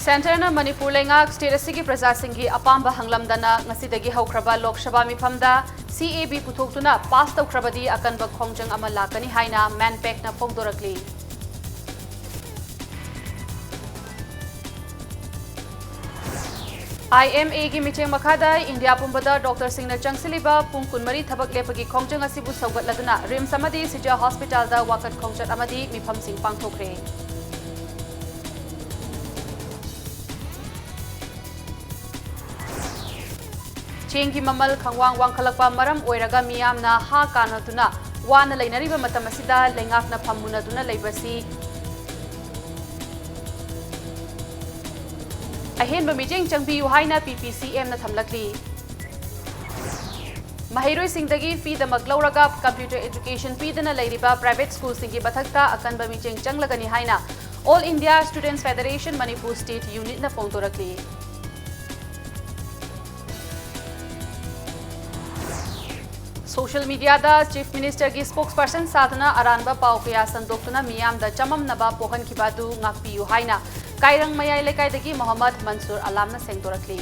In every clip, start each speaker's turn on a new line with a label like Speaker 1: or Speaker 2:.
Speaker 1: Centerna Manipur Lengak State Asigi Praja Singhi Apamba Hanglamdana Ngasidagi Haukraba Lok Sabha Mifamda CAB Puthokuna pass Taukrabadi Akanba Khongjang ama lakani haina Manpack na Phongdorakli. IMA gi micheng makhada India pumbada Dr. Singna Changsiliba pung kunmari thabak lepagi khongjang asibu saugatladuna Rim Samadi Sija Hospital da wakat khongjat amadi mifam sing pangthokre. Chengi mamal khangwang wangkhalakpa maram oiraga miyamna ha kanatuna wana leinariba matam asida lengakna phammunaduna leibasi Ahenba mijeng changbiyu haina PPCM na thamlakli. Mahiroi singdagi fee da maglauraga computer education fee dana leiriba private school singi bathakta akanba mijeng changlagani haina All India Students Federation Manipur State Unit na phongdorakli. Social media da Chief Minister ki spokesperson Sadhana Aranba pau kaya sandoktuna miyam da chamam naba pohan kibadu ngakpiyu haina Kairang Mayai Lekaidagi Muhammad Mansur Alamna Sengdorakli.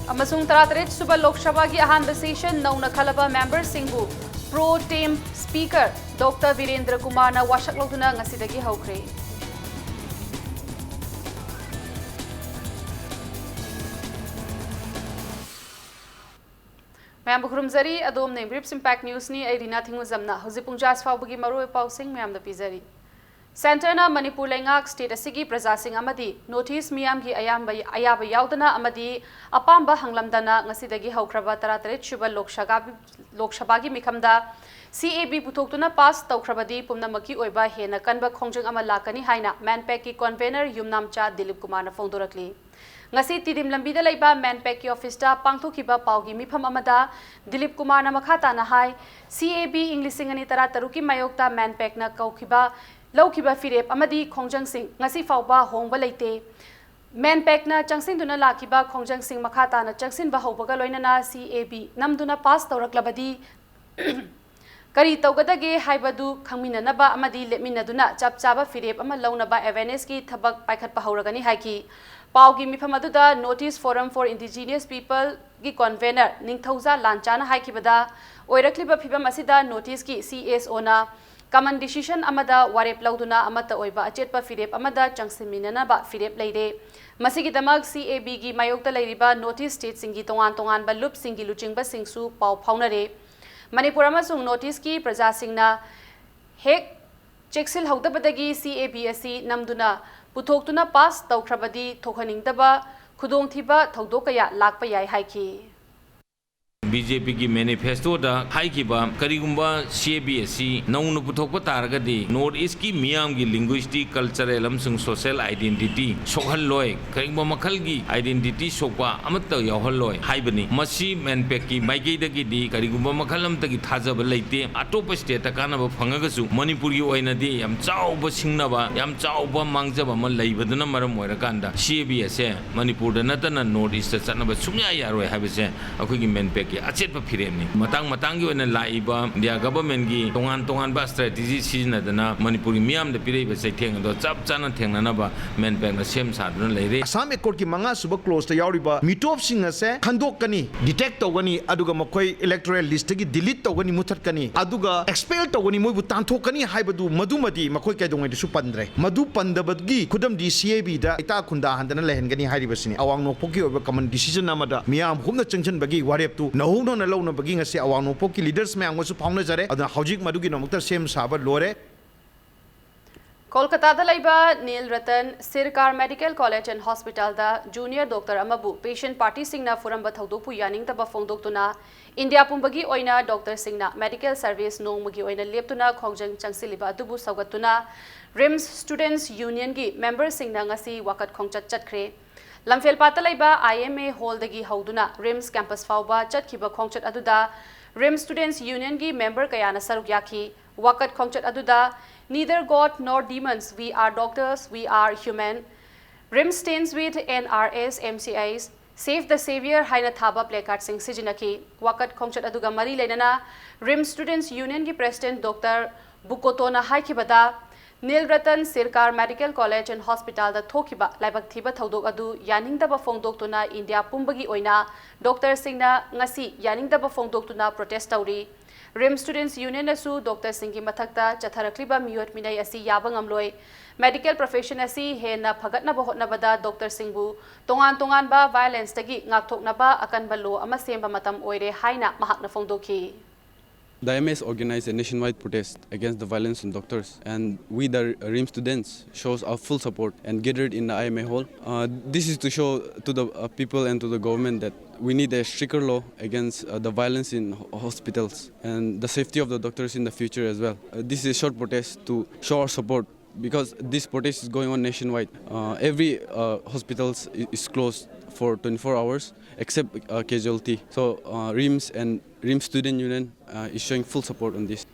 Speaker 1: Amasung Taratret Suba Lok Sabha ki ahanba session nauna khalaba member Singhu Pro Tem Speaker Dr. Virendra Kumar na washakloduna ngasidagi haukre. Mayam bukurumzari adom ne briefs impact news ni Irina Thinguzamna huzipungjas fawbagi maroi pausing mayam da pizari Centerna Manipur Lengak State Asigi Praja Sing amadi notice miyam gi ayaba yaudana amadi apamba hanglamdana ngasidagi haukraba taratret shuba Lok Sabha gi mikhamda CAB putoktuna pass taukrabadi pumnamaki oiba hena kanba khongjang ama lakani haina Manpack ki convener Yumnamcha Dilip Kumar na phongdorakli Ngasi tidim lambida laiba Manpack ki office da pangthokiba paugi mifam amada Dilip Kumar na makhata na hai CAB Englishing ani tara taruki mayokta Manpack na kaukiba laukiba firep amadi khongjang sing ngasi fawba hongba leite Manpack na changsing duna lakiba khongjang sing makhata na chaksin ba hobaga loinana CAB namduna pass tawraklabadi Kari tawgadage haibadu khangminanaba amadi lepminaduna chapchaba firep ama launaba awareness ki thabak paikhatpa hauragani haiki Paugi Mifamadda Notice Forum for Indigenous People ki convener Ningthauza Lanchana haikibada oirakliba phibam asida notice ki CSO na common decision amada warep lauduna amata oiba achetpa firep amada changsiminana ba firep leire masigi damak CAB gi mayokta leiriba notice state singi tongan ba loop singi luchingba singsu pau phaunare Manipur amasung notice ki praja singna hek cheksil haudabadagi CAB namduna Putoktuna pass taukrabadi thokhaningdaba khudongthiba thaudokaya lakpa yai haiki
Speaker 2: BJP की manifesto दा हाई की बा करीगुम्बा CAB नौनु पुथोकपा तारगदी north east की मियाम की लिंग्विस्टिक कल्चरल अमसुंग सोशल आइडेंटिटी सोहल लोय करीगुम्बा मखल की आइडेंटिटी सोकवा अमत याहल लोय हाइबनी मसी मैनपेक की माइकेदगी दी करीगुम्बा मखल अमतगी थाजब लेते अटोप स्टेट कानब फंगगसु मणिपुर की ओइनदी याम चाउब सिंगनबा याम चाउब मांगजब म लैबदना मरम ओइरकांदा CAB मणिपुर द नतन नॉर्थ ईस्ट चनब सुम्या यारोय हाबसे अखोगी मैनपेक Achetpa firemni matang gi oina laiba India government gi tongan ba strategy sizinadana Manipuri miyam da pirei ba saitheng do chap chana thengnana ba Manpack na sem saduna leire
Speaker 3: Assam Accord ki manga suba close ta yauriba mitop sing ase khandokani detect tawgani aduga makhoi electoral list gi delete tawgani muthatkani aduga expel tawgani moibu tanthokani haibadu madumadi makhoi kaidongai su pandre madu pandabadgi khudam di CAB da ita khunda handana lehengani hairibasini awang no poki oba common decision namada miyam humna changchan bagi warep tu no na law na baging ase awang no poki leaders me angosu phawna jare adna hojik madugi nomukta sem saba lore
Speaker 1: Kolkata da laiba Neil Ratan Sirkar Medical College and Hospital da junior doctor amabu patient party singna forum ba thaudopu yaning taba phongdoktuna India pumbagi oina Dr. Singna medical service nongmagi oina leptuna khongjang changsiliba adubu saugatuna RIMS Students Union gi member singna ngasi wakat khongchat chatkre Lamfel patalaiba IMA hall dagi hauduna RIMS campus fauba chatkiba khongchat aduda RIMS Students Union gi member kayana saruk yaki wakat khongchat aduda neither God nor demons we are doctors we are human RIMS stands with NRS MCAs Save the Savior haina thaba placard sing sijinaki wakat khongchat aduga mari lenana RIMS Students Union ki president Dr. Bukotona haikibada Nil Ratan Sirkar Medical College and Hospital da thokiba laibak thiba thodok adu yaningdaba fongdoktuna India pumbagi oina Dr. Singna ngasi yaningdaba fongdoktuna protest tawri RIM Students Union asu Dr. Singhi mathakta chatharakliba miyot minai asi yaba ngamloi medical profession asi hena phagatnaba hotnabada Dr. Singbu tongan ba violence tagi ngakthoknaba akanba law ama semba matam oire haina mahakna fongdokhi.
Speaker 4: The IMS organized a nationwide protest against the violence on doctors, and we, the RIM students, shows our full support and gathered in the IMA hall. This is to show to the people and to the government that we need a stricter law against the violence in hospitals and the safety of the doctors in the future as well. This is a short protest to show our support because this protest is going on nationwide. Every hospital is closed for 24 hours except casualty. So RIMS and RIM Student Union is showing full support on this.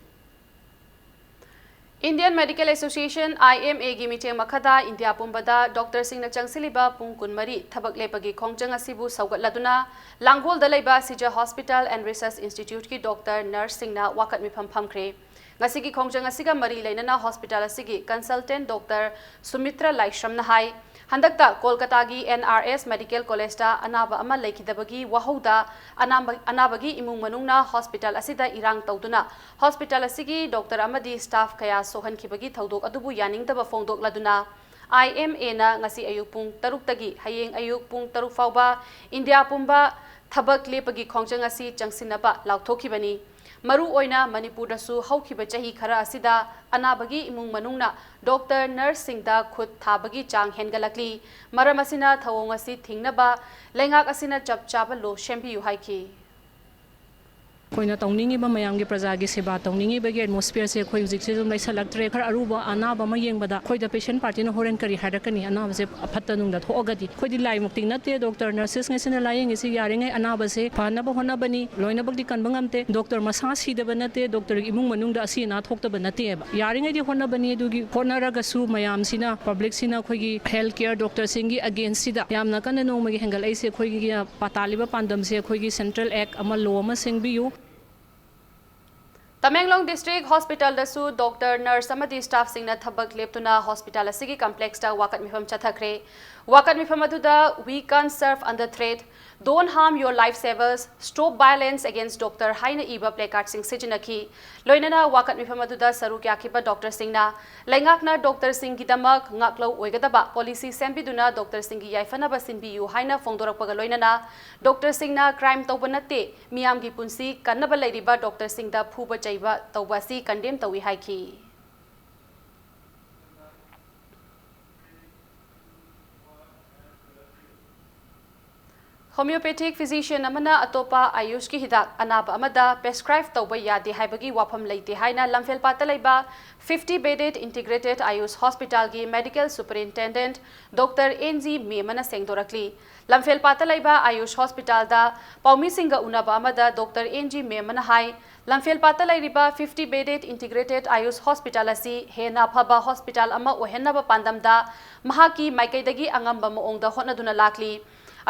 Speaker 1: Indian Medical Association IMA gi meeting makhada India pumbada Dr. Singna changsiliba pung kunmari thabak lepagi khongjang asibu saugatladuna Langol da leiba Sija Hospital and Research Institute ki Dr. Nurse Singna wakat mifam phamkre ngasigi khongjang asiga mari leinana hospital asigi consultant Dr. Sumitra Laishram na hai handakta Kolkata gi NRS Medical College ta anaba ama lekhidabagi wahauda anabagi imung manungna hospital asida irang tawduna hospital asigi Dr. amadi staff kaya sohan khibagi thodok adubu yaningdaba fongdok laduna IMA na ngasi ayuk pung 3 tagi hayeng ayuk pung 3 fawba India pumba thabak lepagi khongjang asi changsinaba laukthokibani Maru oina Manipur dasu haukiba chahi khara asida anabagi imung manungna Dr. Nurse Singda khut thabagi chang hengalakli maram asina thawong asi thingnaba lengak asina chapchaba lo shembi haiki
Speaker 5: कोइना तौनिंगी बा मयाम के प्रजा की सेवा तौनिंगी बगे atmosphere से कोई जिक से जुम लाइ सलक्ट्रे खर अरुबा अनाबा म येंगबदा कोइ द पेशेंट पार्टी न होरेन करी हाडकनी अनाबा से अफत्तनुंग द थोगदी कोइ दि लाइ मुक्ति नते डॉक्टर नर्सेस ngesina लायेंग इसी यारेंगे अनाबा से फानबा होनाबनी लोइनबक दि कनबंगमते डॉक्टर मसा सीदब नते डॉक्टर इमुंग मनुंग द असि ना थोक्तब नते यारेंगे दि होनाबनी दुगी होनरगसु मयाम सिना पब्लिक सिना खोगी हेल्थ केयर डॉक्टर सिंगी अगेंस्ट सिदा यामना कन नोंगमगी हेंगल ऐसे खोगी पातालिबा पांदम से खोगी सेंट्रल एक्ट अमा लो अमा सिंगबियु Tamenglong District Hospital dasu Dr. Nurse amadi staff singna thabak leptuna hospital asigi complex ta wakat mifam chathakre wakat mifam aduda we can't serve under threat don't harm your lifesavers stop violence against Dr. Haina Iba placard sing sijinaki loinana wakat mifam aduda saru kya khiba Dr. Singna lengakna Dr. Singh gidamak ngaklo oigadaba policy sembiduna Dr. Singh yaifana basinbi yu haina fongdorakpaga loinana Dr. Singna crime tawbanate miyam gi punsi kannaba leiriba Dr. Singh da phuba chaiba tawbasi condemn tawi haiki Homeopathic physician amana atopa ayush ki hidak anaba amada prescribe tawba yadi haibagi wafam leite haina lamfel pata leiba 50 bedded integrated ayush hospital gi medical superintendent Dr. NG Memana sengdorakli lamfel pata leiba ayush hospital da paumi singa unaba amada Dr. NG Memana hai lamfel pata leiriba 50 bedded integrated ayush hospital asi hena phaba hospital ama ohenna ba pandamda mahaki maikaidagi angamba moongda honaduna lakli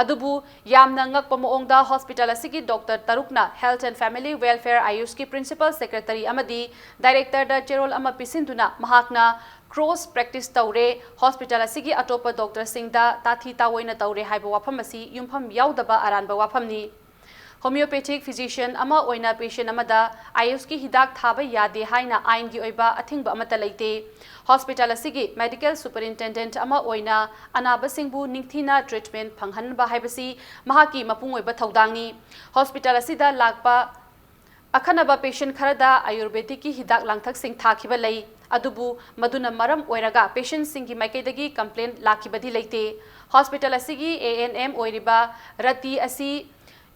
Speaker 5: Adubu yamna ngakpa moongda hospital asigi Dr. Tarukna Health and Family Welfare Ayush ki Principal Secretary amadi Director da Cherol ama pisinduna mahakna cross practice taure hospital asigi atopa Dr. Singda tathi tawoina taure haiba wafam asi yumpham yaudaba aranba wafamni Homeopathic physician ama oina patient amada ayush ki hidak thaba yade haina ain gi oiba athingba amata leite hospital asigi medical superintendent ama oina anaba singbu ningthina treatment phanghanba haibasi mahaki mapung oiba thodangni hospital asida lakpa akhanaba patient kharada ayurvedic ki hidak langthak sing thakiba lei adubu maduna maram oiraga patient singi maikaidagi complaint lakibadi leite hospital asigi ANM oiriba rati asi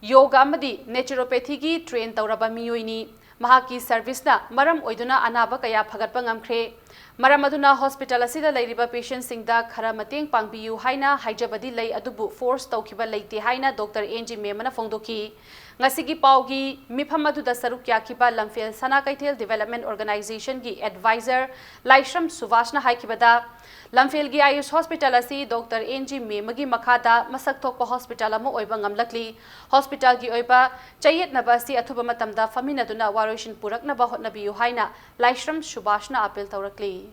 Speaker 5: Yoga amadi naturopathy ki train tauraba miyoini mahaki service na maram oiduna anaba kaya phagatpa ngamkhre Maram aduna hospital asida leiriba patient singda khara mateng pangbiyu haina haijabadi lei adubu force tawkiba leite haina Dr. NG Memana fongdoki ngasigi paugi mifam aduda saruk yakiba lamfel sana kaithel development organization gi advisor Laishram Suvashna haikibada lamfel gi Ayush hospital asi Dr. NG Memagi makhada masak thokpa hospital ama oiba ngamlakli hospital gi oiba chayet nabasi athuba matamda faminaduna waroishin puraknaba hotnabiyu haina Laishram Suvashna apel tawrakli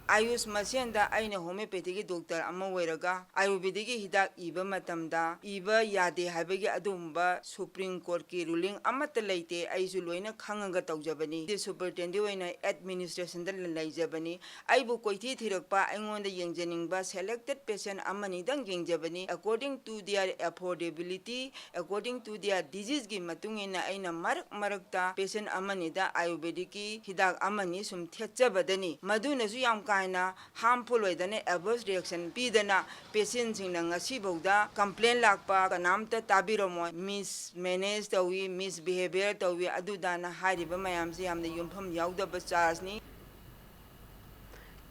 Speaker 6: Ayush Masianda aina homeopathic doctor ama weraga ayurvedic hidak iba matamda iba yade habagi adumba Supreme Court ki ruling amata leite aisu loina khanganga tawjabani the superintendent oina administration da laijabani aibu koiti thirakpa aingonda yengjaningba selected patient amani dang yengjabani according to their affordability according to their disease gi matungina aina marakta patient amani da ayurvedic hidak amani sum thechabadani maduna su yam kaina harmful oidane adverse reaction pidana patients in ngasi bauda complaint lakpa kanamta tabiromo mismanage tawi misbehavior tawi adudana hariba mayamsi yamna yumpham yaudaba charge ni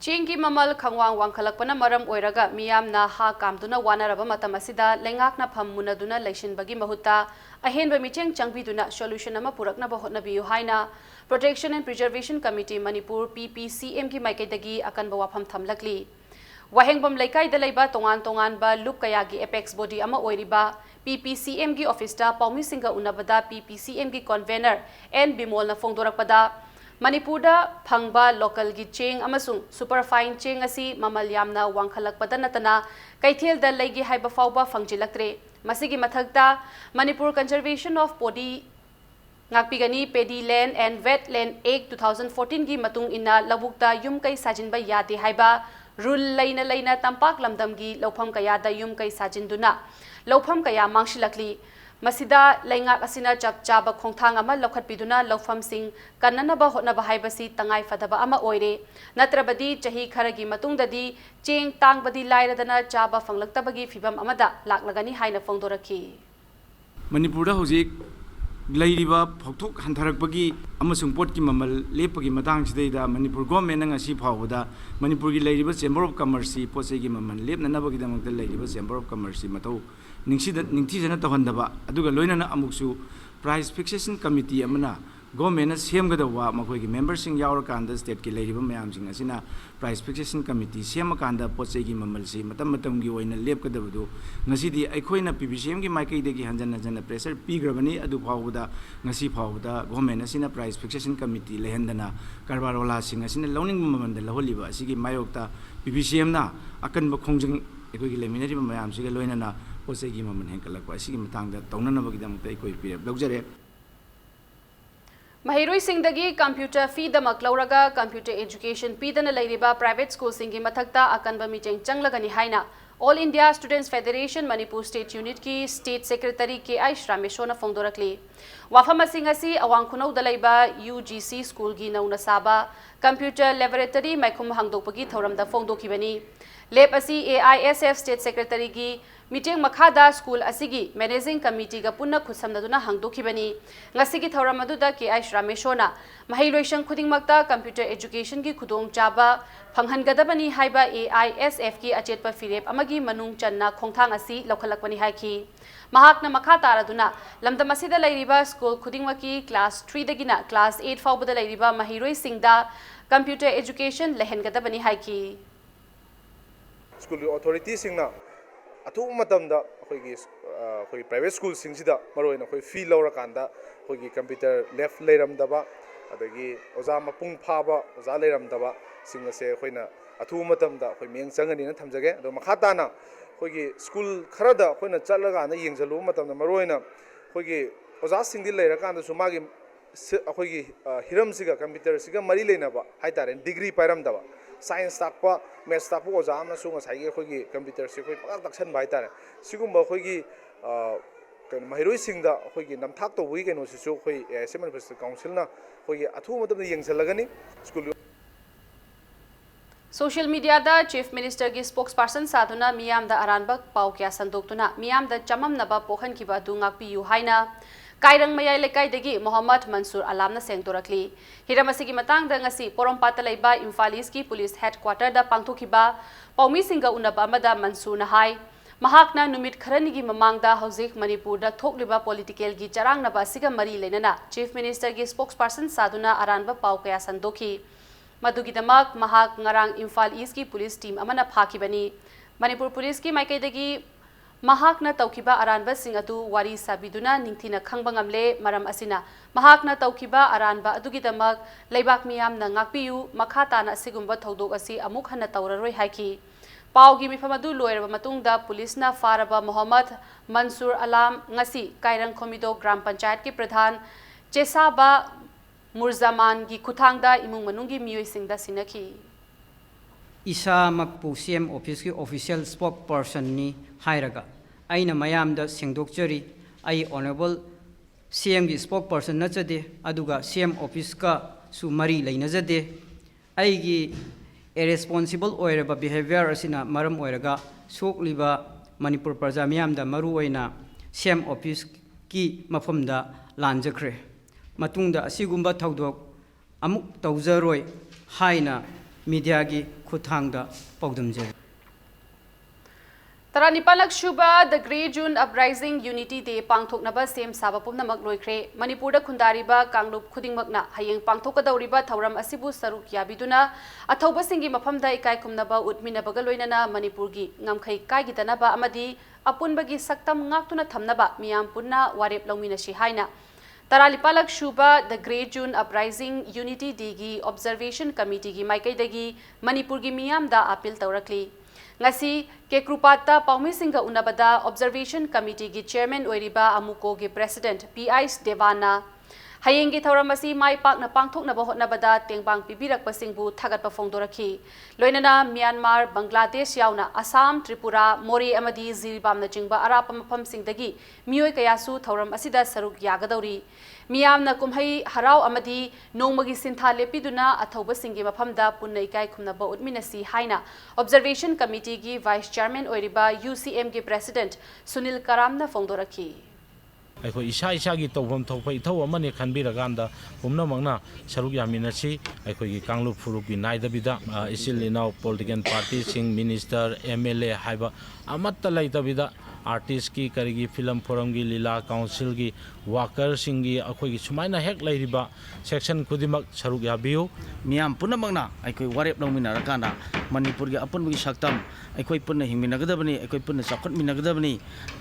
Speaker 5: Chingi mamal khangwang wangkhalakpana maram oiraga miyamna ha kamduna wanaraba matam asida lengakna phammunaduna leishinbagi mahutta ahenba micheng changbiduna solution ama puraknaba hotnabiyu haina Protection and Preservation Committee Manipur PPCM ki maikaidagi akanba wafam thamlakli wahengbam laikai da leiba tongan ba loop kaya gi apex body ama oiriba PPCM gi office ta paumi singa unabada PPCM gi convener N Bimol na fongdorakpada Manipurda phangba local gi cheng amasung superfine cheng asi mamal yamna wangkhalakpada natana kaithel da leigi haiba fauba fangjilaktre masigi mathakta Manipur Conservation of Body ngakpigani Paddy Land and Wetland Act 2014 gi matung ina labukta yum kai sajinba yade haiba rule leina tampak lamdam gi lawpham kaya da yum kai sajinduna lawpham kaya mangshilakli masida leingak asina chaba khongthang ama lokhatpiduna lawpham sing kannanaba hotnaba haibasi tangai fadaba ama oire natrabadi chahi kharagi matungdadi cheng tangbadi lairadana chaba fanglaktabagi fibam amada laklagani haina fongdorakhi
Speaker 7: Manipurda hojik Lairiba Poktok Hantarakbagi Amasung Port ki mamal lepagi matang sidaida Manipur government ngasi phawda Manipur gi Lairiba Chamber of Commerce pose gi mamal lepna nabagi damakta Lairiba Chamber of Commerce matau ningthijana tawhandaba aduga loinana amuksu price fixation committee amana government semgadawa makoi gi members sing yaurakanda state ki Lairiba mayam sing asina price fixation committee semakanda pose gi mamal si matam gi oina lepkadabdu ngasidi aikoina PPCM gi maikaidagi hanjana pressure pigrabani adu phawda ngasi phawda government asina price fixation committee lehendana karbarola sing asina loning mamanda laholiba asigi mayokta PPCM na akanba khongjing aikogi leminari mayam siga loinana pose gi maman henkalakwa asigi matangda tawnanabagi damta aikoi pire lawjare
Speaker 5: Mahiroi singdagi computer fee damak lauraga computer education pidana leiriba private school singi mathakta akanba micheng changlagani haina All India Students Federation Manipur State Unit ki State Secretary K.I. Shrameshona fongdorakli wafama singasi awang khunau dalaiba UGC school gi nauna saba computer laboratory maikhum hangdokpagi thoramda fongdokibani lab asi AISF State Secretary gi meeting makhada school asigi managing committee ga punna khusamnaduna hangdokibani ngasigi thoramadu K.I. Shrameshona mahailoishang khudingmakta computer education gi khudong chaba phanghangadabani haiba AISF ki achetpa firep amagi manung channa khongthang asi lokhalakpani haiki mahakna makha taraduna lamdam asida leiriba school khudingmaki class 3 dagina class 8 faubada leiriba mahiroi singda computer education lehengadabani haiki
Speaker 8: school authority singna athu matamda khoi private school singsida maroina khoi fee laura kanda khoi computer left leiramdaba adagi oza mapung phaba oza leiramdaba singase khoina athu matamda khoi meng changani na thamjage ado makha na khoi school kharada khoina chalaga na yengjalu matamda maroina khoi oza singdi leira kanda su magi khoi hiram siga computer siga mari leinaba haitare degree pairamdaba science takpa maths takpa oza amna su ngasai khoi computer si khoi pakak taksan bai tare sigumba khoi kan mahiroi singda khoi namthak to wi keno sisu khoi ASM University Council na khoi athu matam yengsalagani school
Speaker 5: Social media da Chief Minister gi spokesperson saduna miyam da aranbak pau kya sandoktuna miyam da chamam naba pohan ki ba dungak pi yu haina
Speaker 1: Kairang mayai lekaidagi Mohammad Mansur Alamna sengdorakli. Hiramasigi matangda ngasi Porompata laiba Imphal East ki police headquarter da pangthokiba paumi singa unaba amada Mansur na hai. Mahakna numit kharanigi mamangda hauzik Manipur da thokliba political gi charangnaba siga mari lenana Chief Minister gi spokesperson saduna aranba pau kaya sandokhi. Madugidamak mahak ngarang Imphal East ki police team amana phakibani. Manipur police ki maikaidagi Mahakna taukiba aranba sing adu wari sabiduna ningthina khangba ngamle maram asina mahakna taukiba aranba adugidamak leibak miyam na ngakpiyu makha na sigumba thodok asi amuk hana tauraroi haiki paugi mifam adu loiraba matungda police na faraba Mohammad Mansur Alam ngasi Kairang Khomido Gram Panchayat ki pradhan Chesaba Murzaman gi kuthangda imung manungi miyoi singda sinaki
Speaker 9: Isa makpu CM office ki official spokesperson ni hairaga aina mayam da singdokchari ai honorable CM gi spokesperson nachade aduga CM office ka su mari leinajade ai gi irresponsible oiraba behavior asina maram oiraga sokliba Manipur praja miyam da maru oina CM office ki mafamda lanjakre matungda asigumba thaudok amuk tawjaroi haina media gi khuthangda pawdamje
Speaker 1: Taranipalak Shuba the Great June Uprising Unity Day pangthoknaba sem saba pumnamak loikre Manipur da khundariba kanglup khudingmakna hayeng pangthokadauriba thauram asibu saruk yabiduna athauba singi mafamda ikai kumnaba utminabaga loinana Manipur gi ngamkhai kai gidanaba amadi apunbagi saktam ngaktuna thamnaba miyam punna warep longminashi haina Taralipalak Shuba the Great June Uprising Unity Day gi Observation Committee gi maikaidagi Manipur gi miyam da appeal taurakli ngasi Kekrupata Paumisinga unabada Observation Committee gi Chairman oiriba Amuko gi President P.I.S. Devana hayeng gi thauramasi mai pakna pangthoknaba hotnabada tengbang pibirak pasingbu thagatpa phongdorakhi loinana Myanmar Bangladesh yauna Assam Tripura Mori amadi Ziribamna jingba arapa mafam singdagi mioi kayasu thauram asida saruk yagadauri Miyamna kumhai harau amadi nongmagi sintha lepiduna athauba singi mafamda punna ikai khumnaba utminasi haina Observation Committee gi Vice Chairman oiriba UCM gi President Sunil Karamna phongdorakhi
Speaker 10: अखोई इसा की तौफम थोप इथौ अमने खनबिरगांदा पुमनमंगना सरुक यामिनसी अखोई कांगलु फुरुक की नाइदबिदा इसिल इनाउ political party सिंग minister MLA हाइबा अमत्त लैतबिदा artist की करीगी film forum की लीला काउंसिल की वाकर सिंग की अखोई सुमाइना हेक लैरिबा सेक्शन खुदिमक सरुक याबियो
Speaker 11: मियाम पुनमंगना अखोई वारेप लौमिनारकाना मणिपुर की अपुनबगी सक्तम अखोई पुनः हिंगमिनगदबनी अखोई पुनः चौखटमिनगदबनी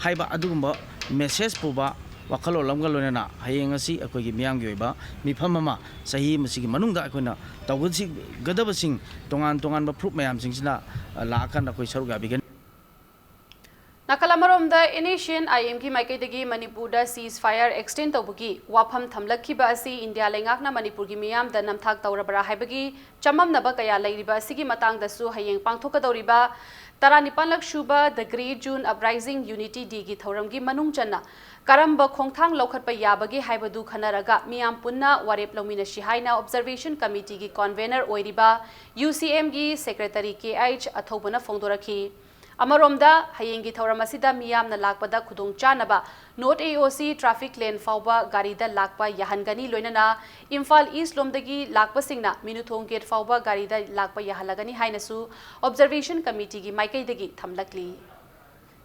Speaker 11: हाइबा अदुगुंबा message पुबा wakalo lamgal na hayeng asi akoi gi miang gi ba mifam ma sahi masi gi manungda akoina tawsi gadaba sing tongan ba proof mayam sing sina la kan akoi saru ga bigen
Speaker 1: Nakalamarom da Indonesian IM ki maikaidagi Manipur da ceasefire extend tawbugi wafam thamlakhiba asi India lengakna Manipur gi miyam da namthak tawrabara haibagi chamamnaba kaya lairiba asigi matang da su hayeng pangthokadoriba Taranipalak Shuba the Great June Uprising Unity Day gi thoram gi manung channa Karamba khongthang lokhatpa yabagi haibadu khanaraga miyam punna warep lomina shihaina Observation Committee gi convener oiriba UCM gi Secretary KH athobana phongdorakhi Amaromda hayengi thauramasida miyamna lakpada khudong chanaba Note AOC traffic lane fauba garida lakpa yahangani loinana Imphal East lomdagi lakpa singna Minuthong gate fauba garida lakpa yahalagani hainasu Observation Committee gi maikaidagi thamlakli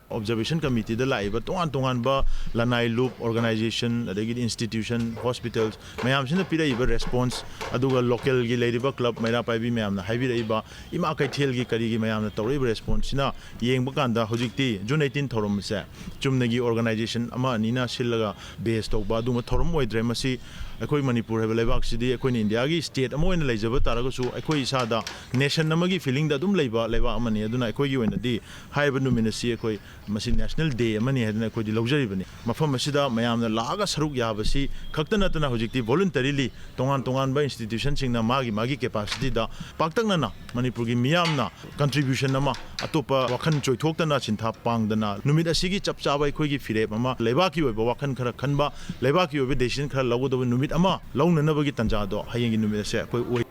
Speaker 12: Observation Committee da laiba tongan ba lanai loop organization adagi institution hospitals mayam sina piraiba response aduga local gi laiba club maira paibi mayam na haibi raiba ima kai thel gi kari gi mayam na tawriba response sina yengba kanda hojikti June 18 thorum se chumnagi organization ama nina sillaga base tawba duma thorum oidre masi अखोई मणिपुर है लेबाक सिदी अखोई India की state Amo इन लेजब तारगसु अखोई सादा nation नमगी feeling दा दुम लेबा लेबा अमनी अदुना अखोई की ओइनदी हाइब नुमिनसी अखोई मसी नेशनल डे अमनी हदना अखोई लौजरिबनी मफम मसीदा मयामना लागा सरुक याबसी खक्त नतना होजिकती वॉलंटरीली तोंगान बा इंस्टीट्यूशन सिंगना मागी कैपेसिटी दा पाक्तंगना मणिपुर की मियामना कंट्रीब्यूशन नमा अतोपा वखन चोइथोक्तना चिंथा पांगदना नुमित असिगी चपचाबा अखोई की फिरेप अमा लेबा की ओइबा वखन खरा खनबा लेबा की ओइबा डिसीजन खरा लगोदब नुमित ama launanabagi tanjado hayengi numida se koi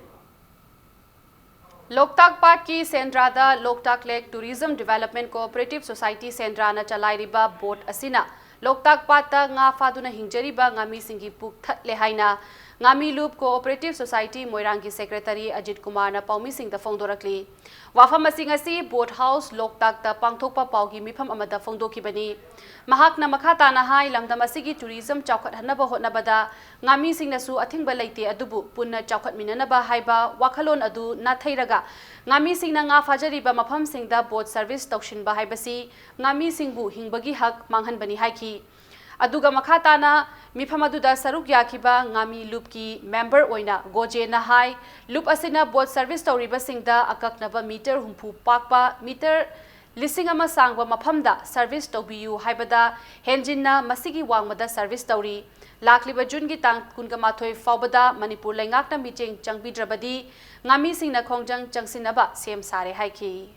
Speaker 1: Loktak Park ki Sendrada Loktak Lake Tourism Development Cooperative Society Sendra na chalairiba boat asina Loktak Pata nga faduna hingjariba ngami singi puk thatle haina Ngami Loop Cooperative Society Moirangi Secretary Ajit Kumar na paumi sing da fongdorakli. Wafam asing asi Boat House Loktak ta pangthokpa paugi mifam amada fongdokibani. Mahak na makata na hai lamdam asigi tourism chawkhat hanaba hotnabada ngami sing nasu athingba leite adubu punna chawkhat minanaba haiba wakhalon adu na thairaga ngami sing na nga fajariba mafam sing da boat service tawshinba haibasi ngami singbu hingbagi hak manghanbani haiki. Aduga makhatana mifamaduda saruk yakiba ngami loop ki member oina goje na hai loop asina boat service tawriba singda akaknaba meter humpu pakpa meter lising ama sangba mafamda service tawbiyu haibada henjinna masigi wangmada service tawri lakliba jun gi tang kunga mathoi fawbada Manipur lengakna micheng changbidrabadi ngami singna khongjang changsinaba sem sare haiki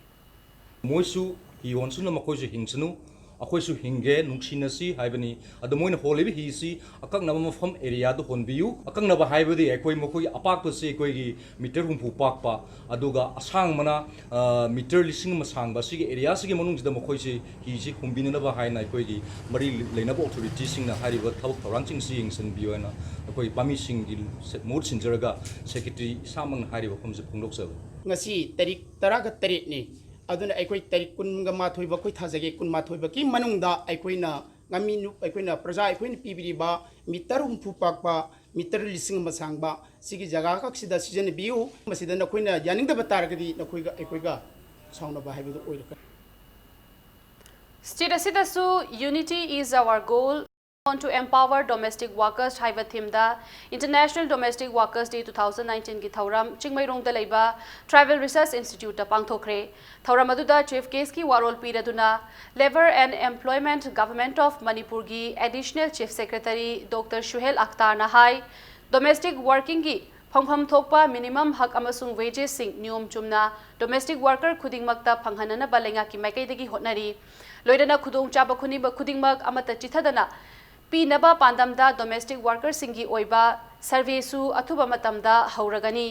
Speaker 13: moisu hi honsuna makoisu hingsunu अखोइसु हिंगे नुक्सिनसी हाइबनी अदमोइन होलेबि हिसी अकंगनब मफम area दो होनबियु अकंगनब हाइबदी एकोइ मखोइ अपाकपसे एकोइगी मीटर हुंफु पाकपा अदुगा असांग मना मीटर लिसिंग मसांग बसिगे एरिया सिगे मनुंगजिदा मखोइसि हिसी हुंबिननब हाइना एकोइगी मरि लेनब अथॉरिटी सिंगना हारिब थबक थौरांचिंग सि यंगसन बियोना अखोइ पामी सिंगि मोड सिंजरगा सेक्रेटरी सामंग हारिब फमजे फुंगलोकसब
Speaker 14: ngasi tarik taraga tarik ni aduna aikoi tarik kunga mathoi ba koi thajage kun mathoi ba ki manungda aikoi na ngami nu aikoi na praja aikoi ni pibiri ba mitar humpu pak ba mitar lising masang ba sigi jaga ka sida season biu masida na koi na yaning da batar gadi na koi ga aikoi ga sauna ba haibu oil
Speaker 1: State Asidasu Unity is our goal. Want to empower domestic workers haiba theme da International Domestic Workers Day 2019 ki thauram chingmairong da leiba Travel Research Institute da pangthokre thauram aduda chief case ki warol piraduna Labor and Employment Government of Manipur gi Additional Chief Secretary Dr. Shuhel Akhtar na hai domestic working gi phangpham thokpa minimum hak amasung wages sing niyom chumna domestic worker khudingmakta phanghanana balenga ki maikai dagi hotnari loidana khudong chaba khuniba khudingmak amata chithadana Pinaba pandamda domestic workers singi oiba survey su athuba matamda hauragani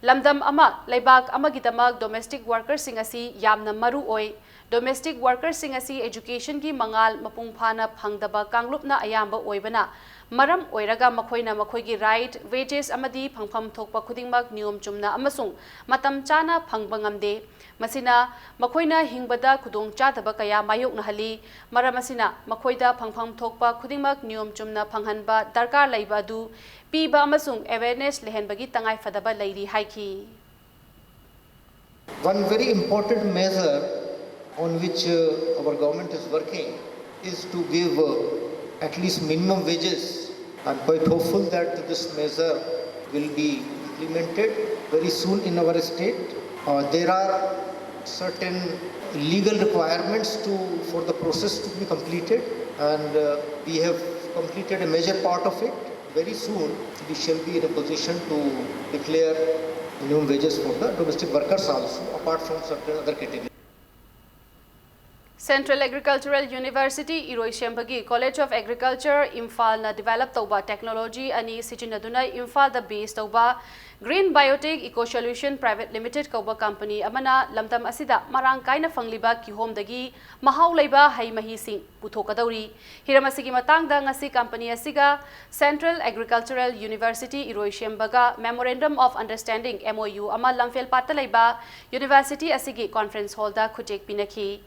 Speaker 1: lamdam ama laibak amagidamak domestic workers singasi yamna maru oi domestic workers singasi education gi mangal mapung phana phangdaba kanglupna ayamba oibana maram oiraga makhoina makhoigi right wages amadi phangpham thokpa khudingmak niyom chumna amasung matam chana phangbangamde masina makhoina hingbada khudong chadaba kaya mayok na hali maramasina makhoida phangpham thokpa khudingmak niyom chumna phanghanba darkar leiba du piba amasung awareness lehenbagi tangai fadaba leiri haiki
Speaker 15: One very important measure on which our government is working is to give at least minimum wages. I'm quite hopeful that this measure will be implemented very soon in our state. There are certain legal requirements for the process to be completed, and we have completed a major part of it. Very soon we shall be in a position to declare minimum wages for the domestic workers also, apart from certain other categories.
Speaker 1: Central Agricultural University Iroishembagi College of Agriculture Imphal na develop tauba technology ani sijinaduna Imphal da base tauba Green Biotech Eco Solution Private Limited kauba company amana lamdam asida marang kaina fangliba ki home dagi mahau leiba hai mahi sing puthokadauri hiramasigi matangda ngasi company asiga Central Agricultural University Iroishembaga Memorandum of Understanding MOU ama lamfel patalaiba University asigi conference hall da khujek pinaki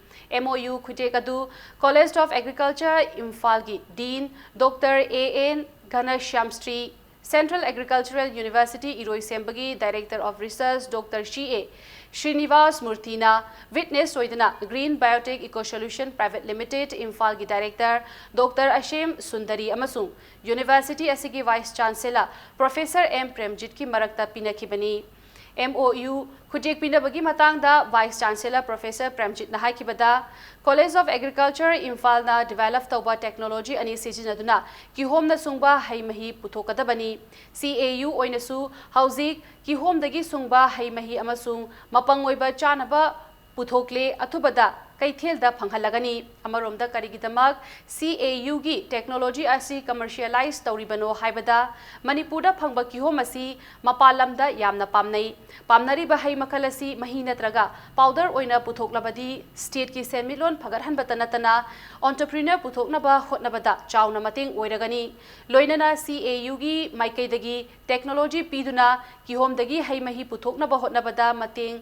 Speaker 1: MOU Kutekadu College of Agriculture Imphal Dean Dr. A.N. Ghanashyamstri Central Agricultural University Iroisembagi Director of Research Dr. C.A. Srinivas Murtina Witness Soidana Green Biotech Eco Solution Private Limited Imphal Director Dr. Ashim Sundari Amasung University Asigi Vice Chancellor Professor M. Premjit ki marakta pinakibani MOU Khujek Pinabagi Matangda Vice Chancellor Professor Premjit Nahaikibada College of Agriculture Imphal na develop tauba technology ani sijinaduna ki home na sungba haimahi puthokadabani CAU oinasu hauzik ki home dagi sungba haimahi amasung mapangoiba chanaba
Speaker 5: पुथोकले अथुबदा कैथेलदा फंगहलगनी अमरोमदा करिगिदमक CAU गी technology असी commercialise तौरिबनो हाइबदा मणिपुरदा फंगबा किहोम असी मपालमदा यामना पामनै पामनरिबा है मखल असी मही नत्रगा powder ओइना पुथोकलबदी state की सेनमिलोन फगरहनबता नतना एंटरप्रेन्योर पुथोकनबा होटनबदा चाउना मतेंग ओइरगनी लोइनना CAU गी माइकैदगी टेक्नोलॉजी पीदुना किहोमदगी है मही पुथोकनबा होटनबदा मतेंग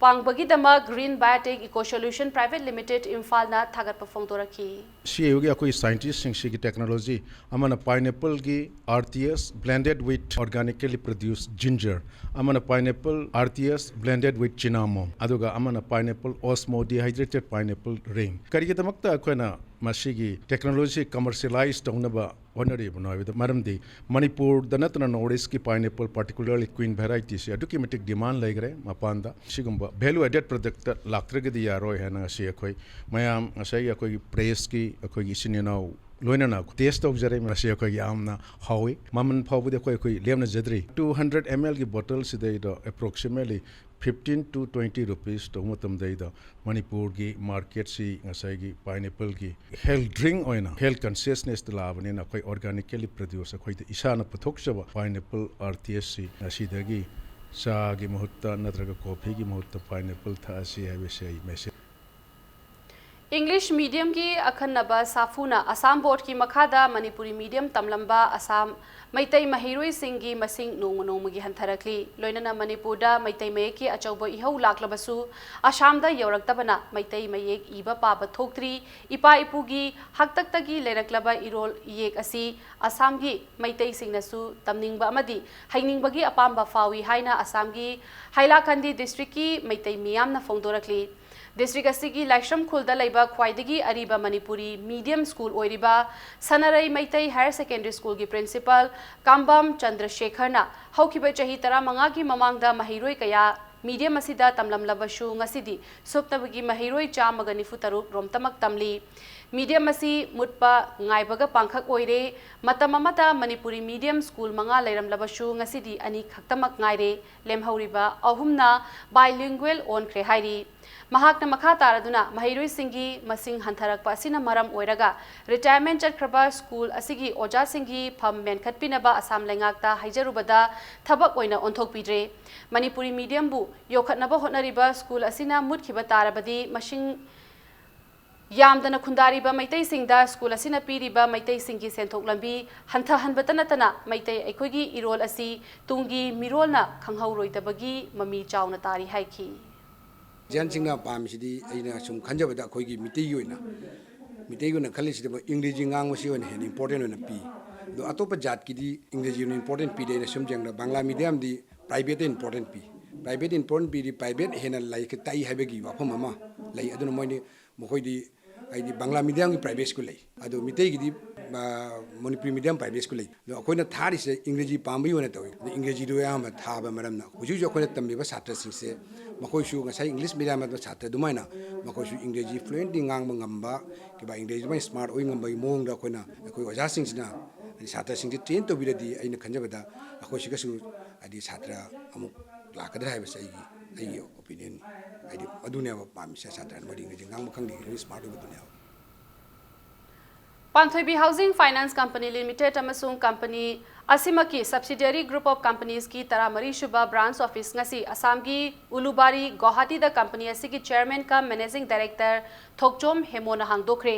Speaker 5: पांगबगीदमा green biotech eco solution private limited इम्फालना थागतपा फोंदोरखी
Speaker 16: CAU की अकोई साइंटिस्ट की टेक्नोलॉजी अमना पाइनएप्पल की RTS blended with organically produce ginger अमना pineapple RTS blended with cinnamon अदुगा अमना pineapple osmo dehydrated pineapple ring करिगिदमक्ता अकोना मसीगी टेक्नोलॉजी कमर्शियलाइज तौनबा होनरीबनो हाइबदा मरमदी मणिपुर दनतना नॉर्थ ईस्ट की पाइनएप्पल पार्टिकुलरली क्वीन वेराइटी से अदुकी मटिक डिमांड लेग्रे मपानदा सिगुम्बा वैल्यू एडेड प्रोडक्ट लाक्त्रगदी यारोय हैना असी अखोई मयाम असै अखोई प्रेस की अखोई इसिनेनाउ लोइनना टेस्ट तौजरे मसी अखोई यामना हावी ममन फावबुदे अखोई लेमना जद्री 200 ml की बोतल सिदैदो approximately 15 to 20 rupees to matam daida Manipur gi market si ngasai gi pineapple gi health drink oina health consciousness de labane na koi organically produce koi de isana puthok chaba pineapple RTS si asidagi sa gi mahutta natraga coffee gi mahutta pineapple tha si hai se message
Speaker 5: English medium की अखन्नबा साफूना Assam board की मखादा Manipuri medium तमलंबा Assam Meitei महिरोई सिंगी मसिंग नोंग नोंगगी हंथरकली लोइनना मणिपुरदा Meitei मयेक की अचौब इहौ लाक्लबसु असमदा यौरक्तबना मैतई मयेक इबा पाबा थोक्त्री इपा इपुगी हक्तक्तगी लेरक्लबा इरोल येक असि असमगी Meitei सिंगनसु तमनिंगबा अमदी हैनिंगबगी अपाम्बा फावी हाइना असमगी Hailakandi district की मैतई मियामना फोंदोरकली district असिगी लाइश्रम खुलदा लैबा ख्वाइदगी अरीबा मणिपुरी मीडियम स्कूल ओइरिबा सनरई मैतई हायर सेकेंडरी स्कूल की प्रिंसिपल कांबम चंद्रशेखरना हौखिबा चही 15 की ममांगदा महिरोई कया मीडियम असिदा तमलमलबसु ngасidi सुप्तबगी महिरोई 193 रोमतमक तमली मीडियम असी मुटपा ngaibगा पांखक ओइरे मतम अमदा मणिपुरी मीडियम स्कूल मंगा लेरमलबसु ngасidi अनि खक्तमक ngaire लेमहौरिबा अहुमना बाइलिंगुअल ओनख्रे हाइरी महाकना मखा तारदुना महिरुई सिंगी मसिंग हंथरकपा असिना मरम ओइरगा रिटायरमेंट चटख्रबा स्कूल असिगी ओजा सिंगी फम मेनखतपिनबा असम लेंगाकता हाइजरुबदा थबक ओइना ओंथोकपिद्रे मणिपुरी मीडियम बु योखतनबा होटनरिबा स्कूल असिना मुटखिबा तारबदी मसिंग यामदना खुंदारिबा मैतई सिंगदा स्कूल असिना पीरिबा मैतई सिंगी सेंथोक लंबी हंथहनबता नतना मैतई अखोगी इरोल असी तुंगी मिरोलना खंगहौरोइदबगी ममी चावना तारी हाइखी
Speaker 17: ꯖꯟꯁꯤꯡꯅ ꯄꯥꯝꯃꯤꯁꯤꯗꯤ ꯑꯩꯅ ꯁꯨꯝ ꯈꯟꯖꯕꯗ ꯑꯩꯈꯣꯏꯒꯤ ꯃꯤꯇꯩꯒꯤ ꯑꯣꯏꯅ ꯈꯜꯂꯤꯁꯤꯗ ꯏꯪꯒ꯭ꯔꯦꯖꯤ ꯉꯥꯡꯕꯁꯤ ꯑꯣꯏꯅ ꯍꯦꯟꯅ ꯏꯝꯄꯣꯔꯇꯦꯟ ꯑꯣꯏꯅ ꯄꯤ ꯑꯗꯣ ꯑꯇꯣꯞꯄ ꯖꯥꯠꯀꯤꯗꯤ ꯏꯪꯒ꯭ꯔꯦꯖꯤ ꯑꯣꯏꯅ ꯏꯝꯄꯣꯔꯇꯦꯟ ꯄꯤꯗꯦ ꯑꯩꯅ ꯁꯨꯝ ꯌꯦꯡꯕꯗ ꯕꯪꯒ꯭ꯂꯥ ꯃꯤꯗꯤꯌꯝꯗꯤ ꯄ꯭ꯔꯥꯏꯚꯦꯠꯇ ꯏꯝꯄꯣꯔꯇꯦꯟ ꯄꯤ ꯄ꯭ꯔꯥꯏꯚꯦꯠ ꯏꯝꯄꯣꯔꯇꯦꯟ ꯄꯤꯗꯤ ꯄ꯭ꯔꯥꯏꯚꯦꯠ ꯍꯦꯟꯅ ꯂꯥꯏꯔꯤꯛ ꯇꯥꯛꯏ ꯍꯥꯏꯕꯒꯤ ꯋꯥꯐꯝ ꯑꯃ ꯂꯩ ꯑꯗꯨꯅ ꯃꯈꯣꯏꯗꯤ ꯍꯥꯏꯗꯤ ꯕꯪꯒ꯭ꯂꯥ ꯃꯤꯗꯤꯌꯝꯒꯤ ꯄ꯭ꯔꯥꯏꯚꯦꯠ ꯁ꯭ꯀꯨꯜ ꯂꯩ ꯑꯗꯣ ꯃꯤꯇꯩꯒꯤꯗꯤ ꯃꯅꯤꯄꯨꯔꯤ ꯃꯤꯗꯤꯌꯝ ꯄ꯭ꯔꯥꯏꯚꯦꯠ ꯁ꯭ꯀꯨꯜ ꯂꯩ ꯑꯗꯣ ꯑꯩꯈꯣꯏꯅ ꯊꯥꯔꯤꯁꯦ ꯏꯪꯒ꯭ꯔꯦꯖꯤ ꯄꯥꯝꯕꯒꯤ ꯑꯣꯏꯅ ꯇꯧꯏ ꯑꯗꯣ ꯏꯪꯒ꯭ꯔꯦꯖꯤꯗꯣ ꯑꯌꯥꯝꯕ ꯊꯥꯕ ꯃꯔꯝꯅ ꯍꯧꯖꯤꯛ ꯍꯧꯖꯤꯛ ꯑꯩꯈꯣꯏꯅ ꯇꯝꯕꯤꯕ ꯁꯥꯇ꯭ꯔꯁꯤꯡꯁꯦ ꯃꯈꯣꯏꯁꯨ ꯉꯁꯥꯏ ꯏꯪꯂꯤꯁ ꯃꯤꯗꯤꯌꯝꯗ ꯁꯥꯇ꯭ꯔ ꯑꯗꯨꯃꯥꯏꯅ ꯃꯈꯣꯏꯁꯨ ꯏꯪꯒ꯭ꯔꯦꯖꯤ ꯐ꯭ꯂꯨꯌꯦꯟꯠꯂꯤ ꯉꯥꯡꯕ ꯉꯝꯕ ꯀꯩꯕ ꯏꯪꯒ꯭ꯔꯦꯖꯤ ꯑꯗꯨꯃꯥꯏꯅ ꯁ꯭ꯃꯥꯔꯠ ꯑꯣꯏ ꯉꯝꯕꯒꯤ ꯃꯑꯣꯡꯗ ꯑꯩꯈꯣꯏ ꯑꯣꯖꯥꯁꯤꯡꯁꯤꯅ ꯁꯥꯇ꯭ꯔꯁꯤꯡꯁꯦ ꯇ꯭ꯔꯦꯟ ꯇꯧꯕꯤꯔꯗꯤ ꯑꯩꯅ ꯈꯟꯖꯕꯗ ꯑꯩꯈꯣꯏꯁꯤꯒꯁꯨ ꯍꯥꯏꯗꯤ ꯁꯥꯇ꯭ꯔ ꯑꯃꯨꯛ ꯂꯥꯛꯀꯗ꯭ꯔꯥ ꯍꯥꯏꯕꯁꯦ ꯑꯩꯒꯤ ꯑꯣꯄꯤꯅꯤꯌꯟꯅꯤ ꯍꯥꯏꯗꯤ ꯑꯗꯨꯅꯦꯕ ꯄꯥꯝꯃꯤꯁꯦ ꯁꯥꯇ꯭ꯔꯅ ꯃꯣꯏꯗꯤ ꯏꯪꯒ꯭ꯔꯦꯖꯤ ꯉꯥꯡꯕ ꯈꯪꯗꯦ ꯏꯪꯂꯤꯁ ꯁ꯭ꯃꯥꯔꯠ ꯑꯣꯏꯕꯗꯨꯅꯦꯕ
Speaker 5: Panthoibi housing finance company limited अमसुंग कंपनी असिमकी सब्सिडियरी ग्रुप ऑफ कंपनीज की 13 शुबा ब्रांच ऑफिस ngasi असम की उलुबारी गुवाहाटी द कंपनी असिगी चेयरमैन का मैनेजिंग डायरेक्टर थोकचोम हेमोना हांगदोखरे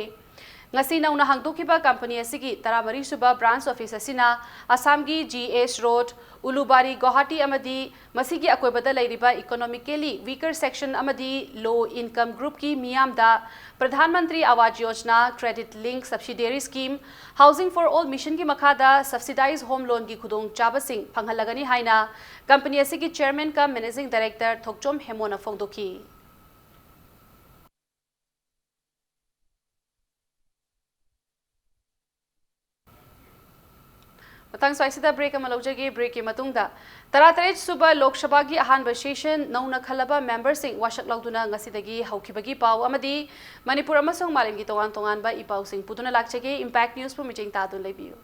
Speaker 5: ngasi नौना हांगदोखिबा कंपनी असिगी 13 शुबा ब्रांच ऑफिस असिना असम की GH रोड उलुबारी गुवाहाटी अमदी मसिगी अकोइबदा लैरिबा इकोनॉमिकली वीकर सेक्शन अमदी लो इनकम ग्रुप की मियामदा Pradhan Mantri Awas Yojana credit link subsidiary scheme housing for all mission की मखादा सब्सिडाइज होम लोन की खुदोंग चाबसिंग फंगहलगनी हाइना कंपनी असिगी चेयरमैन का मैनेजिंग डायरेक्टर थोकचोम हेमोना फोंदोखी मतंग स्वाइसिदा ब्रेक अमा लौजगे ब्रेक के मतुंगदा 33 सुबा लोकसभा की अहानबा सेशन नौना खलबा मेंबर सिंह वाशक लौदुना ngasiदगी हौखिबगी पाव अमदी मणिपुर अमसोंग मालेमगी तोगान तोगानबा इपाव सिंह पुदुना लाक्चगे इम्पैक्ट न्यूज पु मिटिंग तादुन लेबियु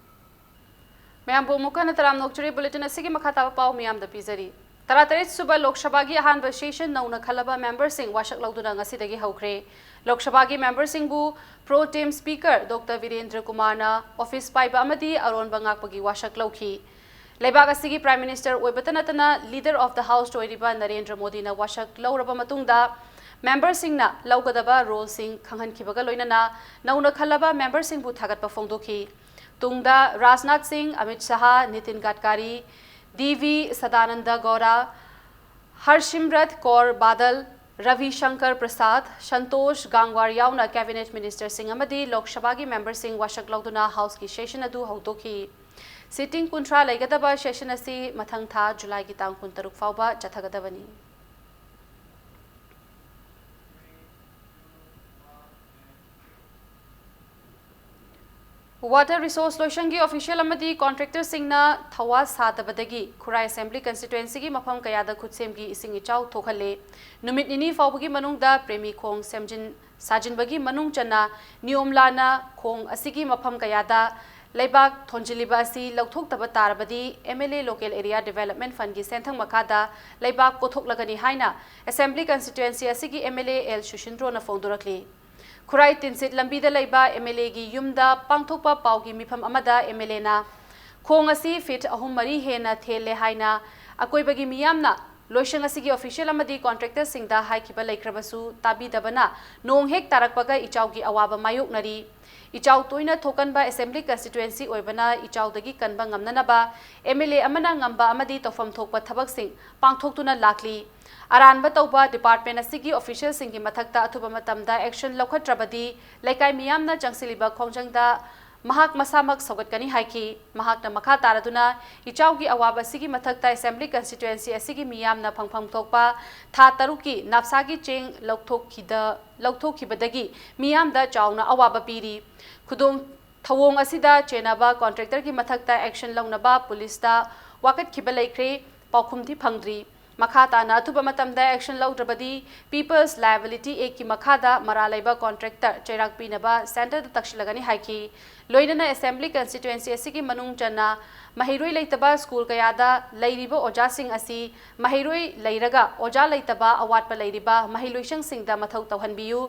Speaker 5: मैम बो मुखन तराम नोकचरे बुलेटिन असिगे मखाताबा पाव मियाम द पिजरी
Speaker 1: Taratarith Suba Lok Sabha gi ahanba session nauna khalaba member sing washak lauduna ngasidagi haukhre. Lok Sabha gi member sing bu pro tem speaker Dr. Virendra Kumar na office paiba amadi aron bangakpagi washak laukhi. Leibak asigi Prime Minister Oibatanatana leader of the house toiriba Narendra Modi na washak lauraba matungda member sing na laugadaba role sing khanghan khibaga loinana nauna khalaba member sing bu thagatpa phongdokhi. Tungda Rajnath Singh, Amit Shah, Nitin Gadkari, DV Sadananda Gaura, Harshimrat Kaur Badal, Ravi Shankar Prasad, Santosh Gangwar Yauna Cabinet Minister Singh Amadi, Lok Sabha gi member Singh washak lauduna house ki session adu hautoki. Sitting kuntra laigadaba session asi mathang tha July gi tang kun taruk fauba chathagadabani. Water Resource Loishangi official amadi contractor singna thawa sadabadagi Khurai Assembly constituency gi mafam kayada khutsem gi ising ichau thokhale numit nini fawbagi manungda premi khong semjin sajinbagi manung chana niomlana khong asigi mafam kayada leibak thonjiliba asi lauthok taba tarabadi MLA local area development fund gi senthang makada leibak kothok lagani haina assembly constituency asigi MLA L Shushindro na fongdorakli Khurai Tinsit Lambida Laiba MLA gi yumda pangthokpa paugi mifam amada MLA na khong asi fit ahum mari hena thele haina akoibagi miyamna loishang asigi official amadi contractor singda haikiba laikrabasu tabi dabana nong hek tarakpaga ichau gi awaba mayok nari ichau toina thokanba assembly constituency oibana ichau dagi kanba ngamnanaba MLA amana ngamba amadi tofam thokpa thabak sing pangthoktuna lakli Aranba tauba department asigi official singi mathakta athuba matamda action lokhatrabadi laikai miyamna changsiliba khongjangda mahak masamak sogatkani haiki mahakna makha taraduna ichaugi awaba sigi mathakta assembly constituency asigi miyamna phangphang thokpa tha taruki napsagi cheng lokthokibadagi miyamda chauna awaba piri khudong thawong asida chenaba contractor ki mathakta action launaba police da wakat khibalaikre paukhumthi phangdri Makhata na thuba matamda action laudrabadi People's Liability Act ki makhada maralaiba contractor chairak pinaba center da takshilagani haiki loinana assembly constituency asigi manung chana mahiroi leitaba school kayada leiriba oja sing asi mahiroi leiraga oja leitaba awatpa leiriba mahiloisang singda mathau tawhanbiyu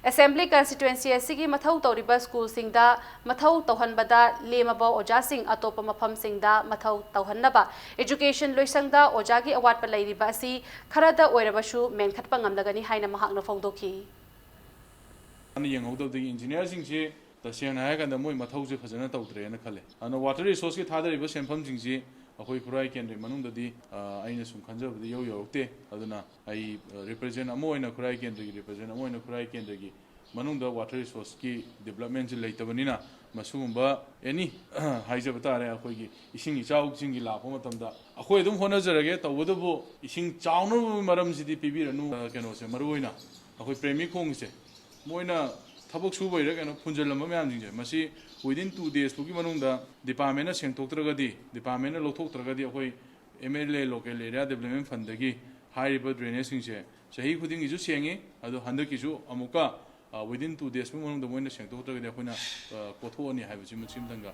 Speaker 1: Assembly constituency asigi mathau tawriba school singda mathau tawhanbada lemaba oja sing atopa mafam singda mathau tawhannaba education loisangda ojagi awatpa leiriba asi kharada oirabashu menkhatpa ngamlagani haina mahakna fongdoki
Speaker 18: ani yengodobdi engineer singsi tasena haiganda moi mathau je phajana tawdre na khale ana water resource ki thadariba senpham singsi akoi Khurai Kendri manungdadi aina sum khanjabdi yo yorokte aduna ai represent amoina Khurai Kendri gi represent amoina Khurai Kendri gi manungda water resource ki development leitabnina masumba any haijaba tare akoi gi ising ichau singi lapo matamda akoi dum hona jarage tawdabu ising chaunu maram sidi pibiranu keno se maruina akoi premi khong se moina tabuk subai ra keno punjalamba myam jingje masi within 2 days pugi manungda department na sengtoktragadi department na lothoktragadi akoi MLA local area development fund dagi high drainage singse sahi khuding isu sengi adu handaki su amuka within 2 days manungda moina sengtoktragadi akoina kotho ani haibuchi machimdanga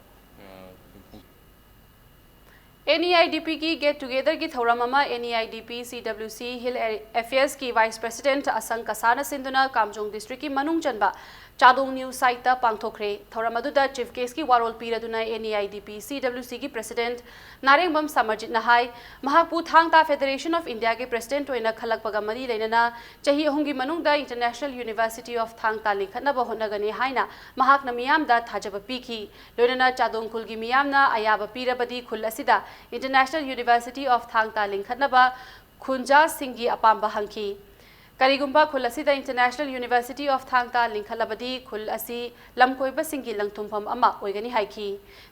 Speaker 1: NEIDP की get together की थौरममा NEIDP CWC Hill Affairs की vice president असंग Kasana सिंधुना Kamjong district की मनुंग चनबा चादोंग news site पांथोखरे थौरमदुदा chief guest की वारोल पीरदुना NEIDP CWC की president Narengbam Samarjit नहाई महापू Thangta federation of India के president ओइना खलकपगा मरी लेना चाही अहुंगी मनुंगदा इंटरनेशनल यूनिवर्सिटी ऑफ थांगता लिखनबा होनगनी हाइना महाकना मियामदा थाजब पीखी लोइना चादोंग खुल की मियामना अयाब पीरबदी खुल असिदा international university of Thangta लिंखनबा खुंजा सिंगी अपाम्बा hunky करीगुंबा खुल असिदा इंटरनेशनल यूनिवर्सिटी ऑफ थांगता लिंखलबदी खुल असि लमकोइबा सिंगी लंगथुमफम अमा ओइगनी हाइकी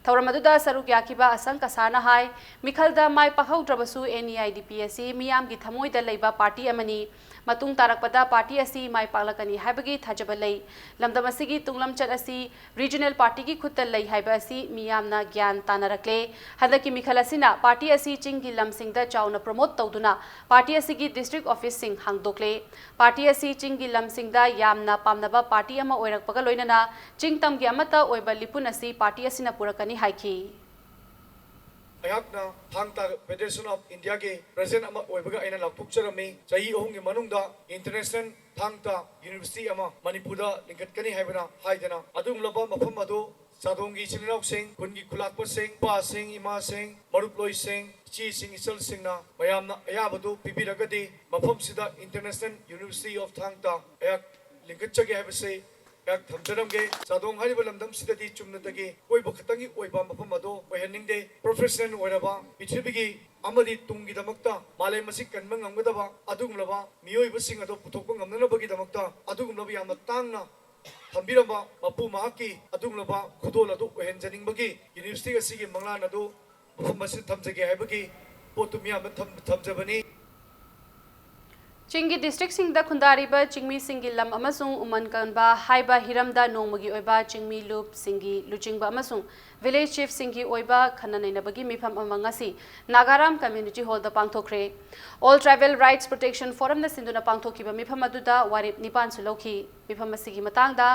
Speaker 1: थौरमदुदा सरुक याकिबा असंग कसाना हाई मिखलदा माय पखौद्रबसु NEIDP असि मियामगी थमोइदा लैबा party अमनी matung tarakpada party asi mai paklakani haibagi thajabalai lamdam asigi tunglam chat asi regional party ki khuttal lai haiba asi miyamna gyan tanarakle hadaki mikhal asina party asi chinggi lamsingda chauna promote tawduna party asigi district office sing hangdokle party asi chinggi lamsingda yamna pamnaba party ama oirakpaga loinana chingtamgi amata oiba lipun asi party asina purakani haiki
Speaker 19: ꯑꯩꯍꯥꯛꯅ ꯊꯥꯡ ꯇꯥ federation of ꯏꯟꯗꯤꯌꯥꯒꯤ president ꯑꯃ ꯑꯣꯏꯕꯒ ꯑꯩꯅ ꯂꯥꯎꯊꯣꯛꯆꯔꯝꯃꯤ ꯆꯍꯤ 3ꯒꯤ ꯃꯅꯨꯡꯗ international ꯊꯥꯡ ꯇꯥ ꯌꯨꯅꯤꯚꯔꯁꯤꯇꯤ ꯑꯃ ꯃꯅꯤꯄꯨꯔꯗ ꯂꯤꯡꯈꯠꯀꯅꯤ ꯍꯥꯏꯕꯅ ꯍꯥꯏꯗꯅ ꯑꯗꯨꯒꯨꯝꯂꯕ ꯃꯐꯝ ꯑꯗꯨ ꯆꯥꯗꯣꯡꯒꯤ ꯏꯆꯤꯜ ꯏꯅꯥꯎꯁꯤꯡ ꯈꯨꯟꯒꯤ ꯈꯨꯜꯂꯥꯛꯄꯁꯤꯡ ꯏꯄꯥꯁꯤꯡ ꯏꯃꯥꯁꯤꯡ ꯃꯔꯨꯞꯂꯣꯏꯁꯤꯡ ꯏꯆꯦꯁꯤꯡ ꯏꯆꯜꯁꯤꯡꯅ ꯃꯌꯥꯝꯅ ꯑꯌꯥꯕꯗꯨ ꯄꯤꯕꯤꯔꯒꯗꯤ ꯃꯐꯝꯁꯤꯗ ꯏꯟꯇꯔꯅꯦꯁꯅꯦꯜ ꯌꯨꯅꯤꯚꯔꯁꯤꯇꯤ ꯑꯣꯐ ꯊꯥꯡ ꯇꯥ ꯑꯩꯍꯥꯛ ꯂꯤꯡꯈꯠꯆꯒꯦ ꯍꯥꯏꯕꯁꯤ ꯑꯩꯍꯥꯛ ꯊꯝꯖꯔꯝꯒꯦ ꯆꯥꯗꯣꯡ ꯍꯥꯏꯔꯤꯕ ꯂꯝꯗꯝꯁꯤꯗꯗꯤ ꯆꯨꯝꯅꯗꯒꯤ ꯀꯣꯏꯕ ꯈꯛꯇꯪꯒꯤ ꯑꯣꯏꯕ ꯃꯐꯝ ꯑꯗꯨ ꯑꯣꯏꯍꯟꯅꯤꯡꯗꯦ ꯄ꯭ꯔꯣꯐꯦꯁꯅꯦꯜ ꯑꯣꯏꯔꯕ ꯄ꯭ꯔꯤꯊꯤꯕꯤꯒꯤ ꯑꯃꯗꯤ ꯇꯨꯡꯒꯤꯗꯃꯛꯇ ꯃꯥꯂꯦꯝ ꯑꯁꯤ ꯀꯟꯕ ꯉꯝꯒꯗꯕ ꯑꯗꯨꯒꯨꯝꯂꯕ ꯃꯤꯑꯣꯏꯕꯁꯤꯡ ꯑꯗꯨ ꯄꯨꯊꯣꯛꯄ ꯉꯝꯅꯅꯕꯒꯤꯗꯃꯛꯇ ꯑꯗꯨꯒꯨꯝꯂꯕ ꯌꯥꯝꯅ ꯇꯥꯡꯅ ꯊꯝꯕꯤꯔꯝꯕ ꯃꯄꯨ ꯃꯍꯥꯛꯀꯤ ꯑꯗꯨꯒꯨꯝꯂꯕ ꯈꯨꯗꯣꯜ ꯑꯗꯨ ꯑꯣꯏꯍꯟꯖꯅꯤꯡꯕꯒꯤ ꯌꯨꯅꯤꯚꯔꯁꯤꯇꯤ ꯑꯁꯤꯒꯤ ꯃꯪꯂꯥꯟ ꯑꯗꯨ ꯃꯐꯝ ꯑꯁꯤꯗ ꯊꯝꯖꯒꯦ ꯍꯥꯏꯕꯒꯤ ꯄꯣꯠꯇꯨ ꯃꯤꯌꯥꯝꯗ ꯊꯝꯖꯕꯅꯤ
Speaker 1: चिंगी डिस्ट्रिक्ट सिंगदा खुंदारिबा चिंगमी सिंगी लम अमसुंग उमन कनबा हाइबा हिरमदा नोंमगी ओइबा चिंगमी लूप सिंगी लुचिंगबा अमसुंग विलेज चीफ सिंगी ओइबा खननैनबगी मिफम अमंगसी नागाराम कम्युनिटी हॉल द पांगथोखरे all tribal rights protection forum न सिंदुना पांगथोखिबा मिफम अदुदा वारिप निपान सुलौखी मिफम असिगी मतांगदा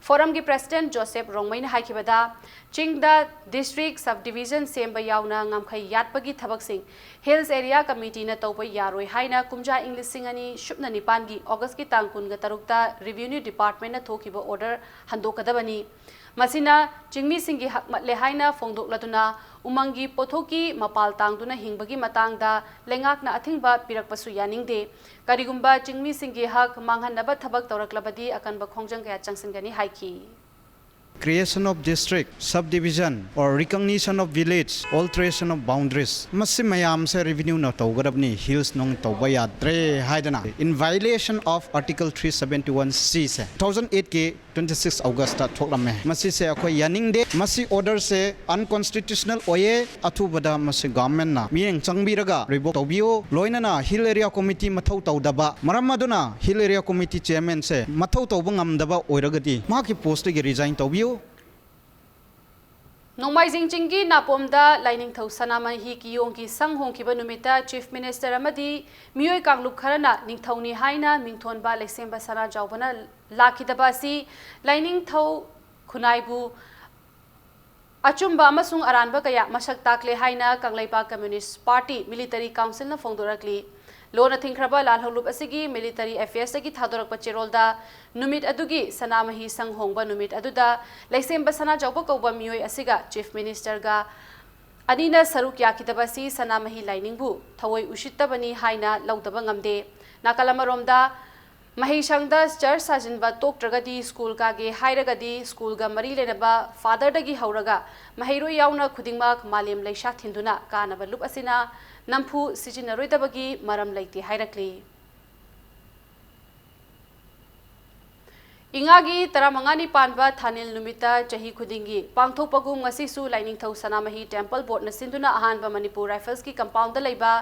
Speaker 1: फोरम की प्रेसिडेंट जोसेफ रोंगमैन हाइखिबदा चिंगदा डिस्ट्रिक्ट सब डिवीजन सेम्बा यावना ngamkhai yatpagi thabak-sing hills area committee na tawba yaroi haina kumja english singani shupna nipan gi august ki tang kun ga tarukta revenue department na thokiba order handokadabani masina chingmi singi hakmatle haina fongdokladuna umangi pothoki mapal tangduna hingbagi matangda lengakna athingba pirakpasu yaningde karigumba chingmi singi hak manghanaba thabak tawraklabadi akanba khongjang kaya changsingani haiki
Speaker 20: creation of district, subdivision or recognition of village, alteration of boundaries. Masi mayam se revenue na tawgarabni hills nong tawbaya dre haidana in violation of article 371C se 2008 ke 26 August ta thoklame masi se akhoi yaning de masi order se unconstitutional oye athubada masi government na mieng changbiraga revoke tawbio loina na hill area committee mathau tawdaba maram aduna hill area committee chairman se mathau tawba ngamdaba oiragadi maki post ge resign tawbio
Speaker 1: नोंमाइजिंग चिंगी नापोमदा lining थौ सनामही कियोंग की संग होंखिबा नुमिता chief minister अमदी मियोय कांगलुप Kharna निंगथौनी हाइना मिंगथोनबा लेसेंबा सना जावबना लाखिदबासी lining थौ खुनाइबु अचुंबा अमसुंग अरानबा कया मसक ताकले हाइना कांगलैपा communist party military council न फोंदोरकली loan थिंख्रबा लालहलुप असिगी military affairs की थादोरकपा चेरोलदा नुमित अदुगी सनामही संग होंगबा नुमित अदुदा लेसेंबा सना जावबा कौबा मियोय असिगा चीफ मिनिस्टर गा अनिना सरुक याखिदबासी सनामही लाइनिंगबु थवोय उशितबनी हाइना लौदबा ngamde नाकलमरोमदा महिसंगदा चर्च साजिनबा तोक्ट्रगदी स्कूल कागे हाइरगदी स्कूल गा मरी लेनबा फादर दगी हौरगा महिरो यावना खुदिंगमाक मालेम लैशा थिंदुना कानबा लुप असिना नंफु सिजिनरोइदबगी मरम लैते हाइरकली इंगागी तरामंगानी पानबा थानिल नुमिता चही खुदिंगी पांगथोपगु ngasisu लाइनिंगथौ सनामही टेम्पल बोर्ड न सिंदुना अहानबा मणिपुर राइफल्स की कंपाउंड लैबा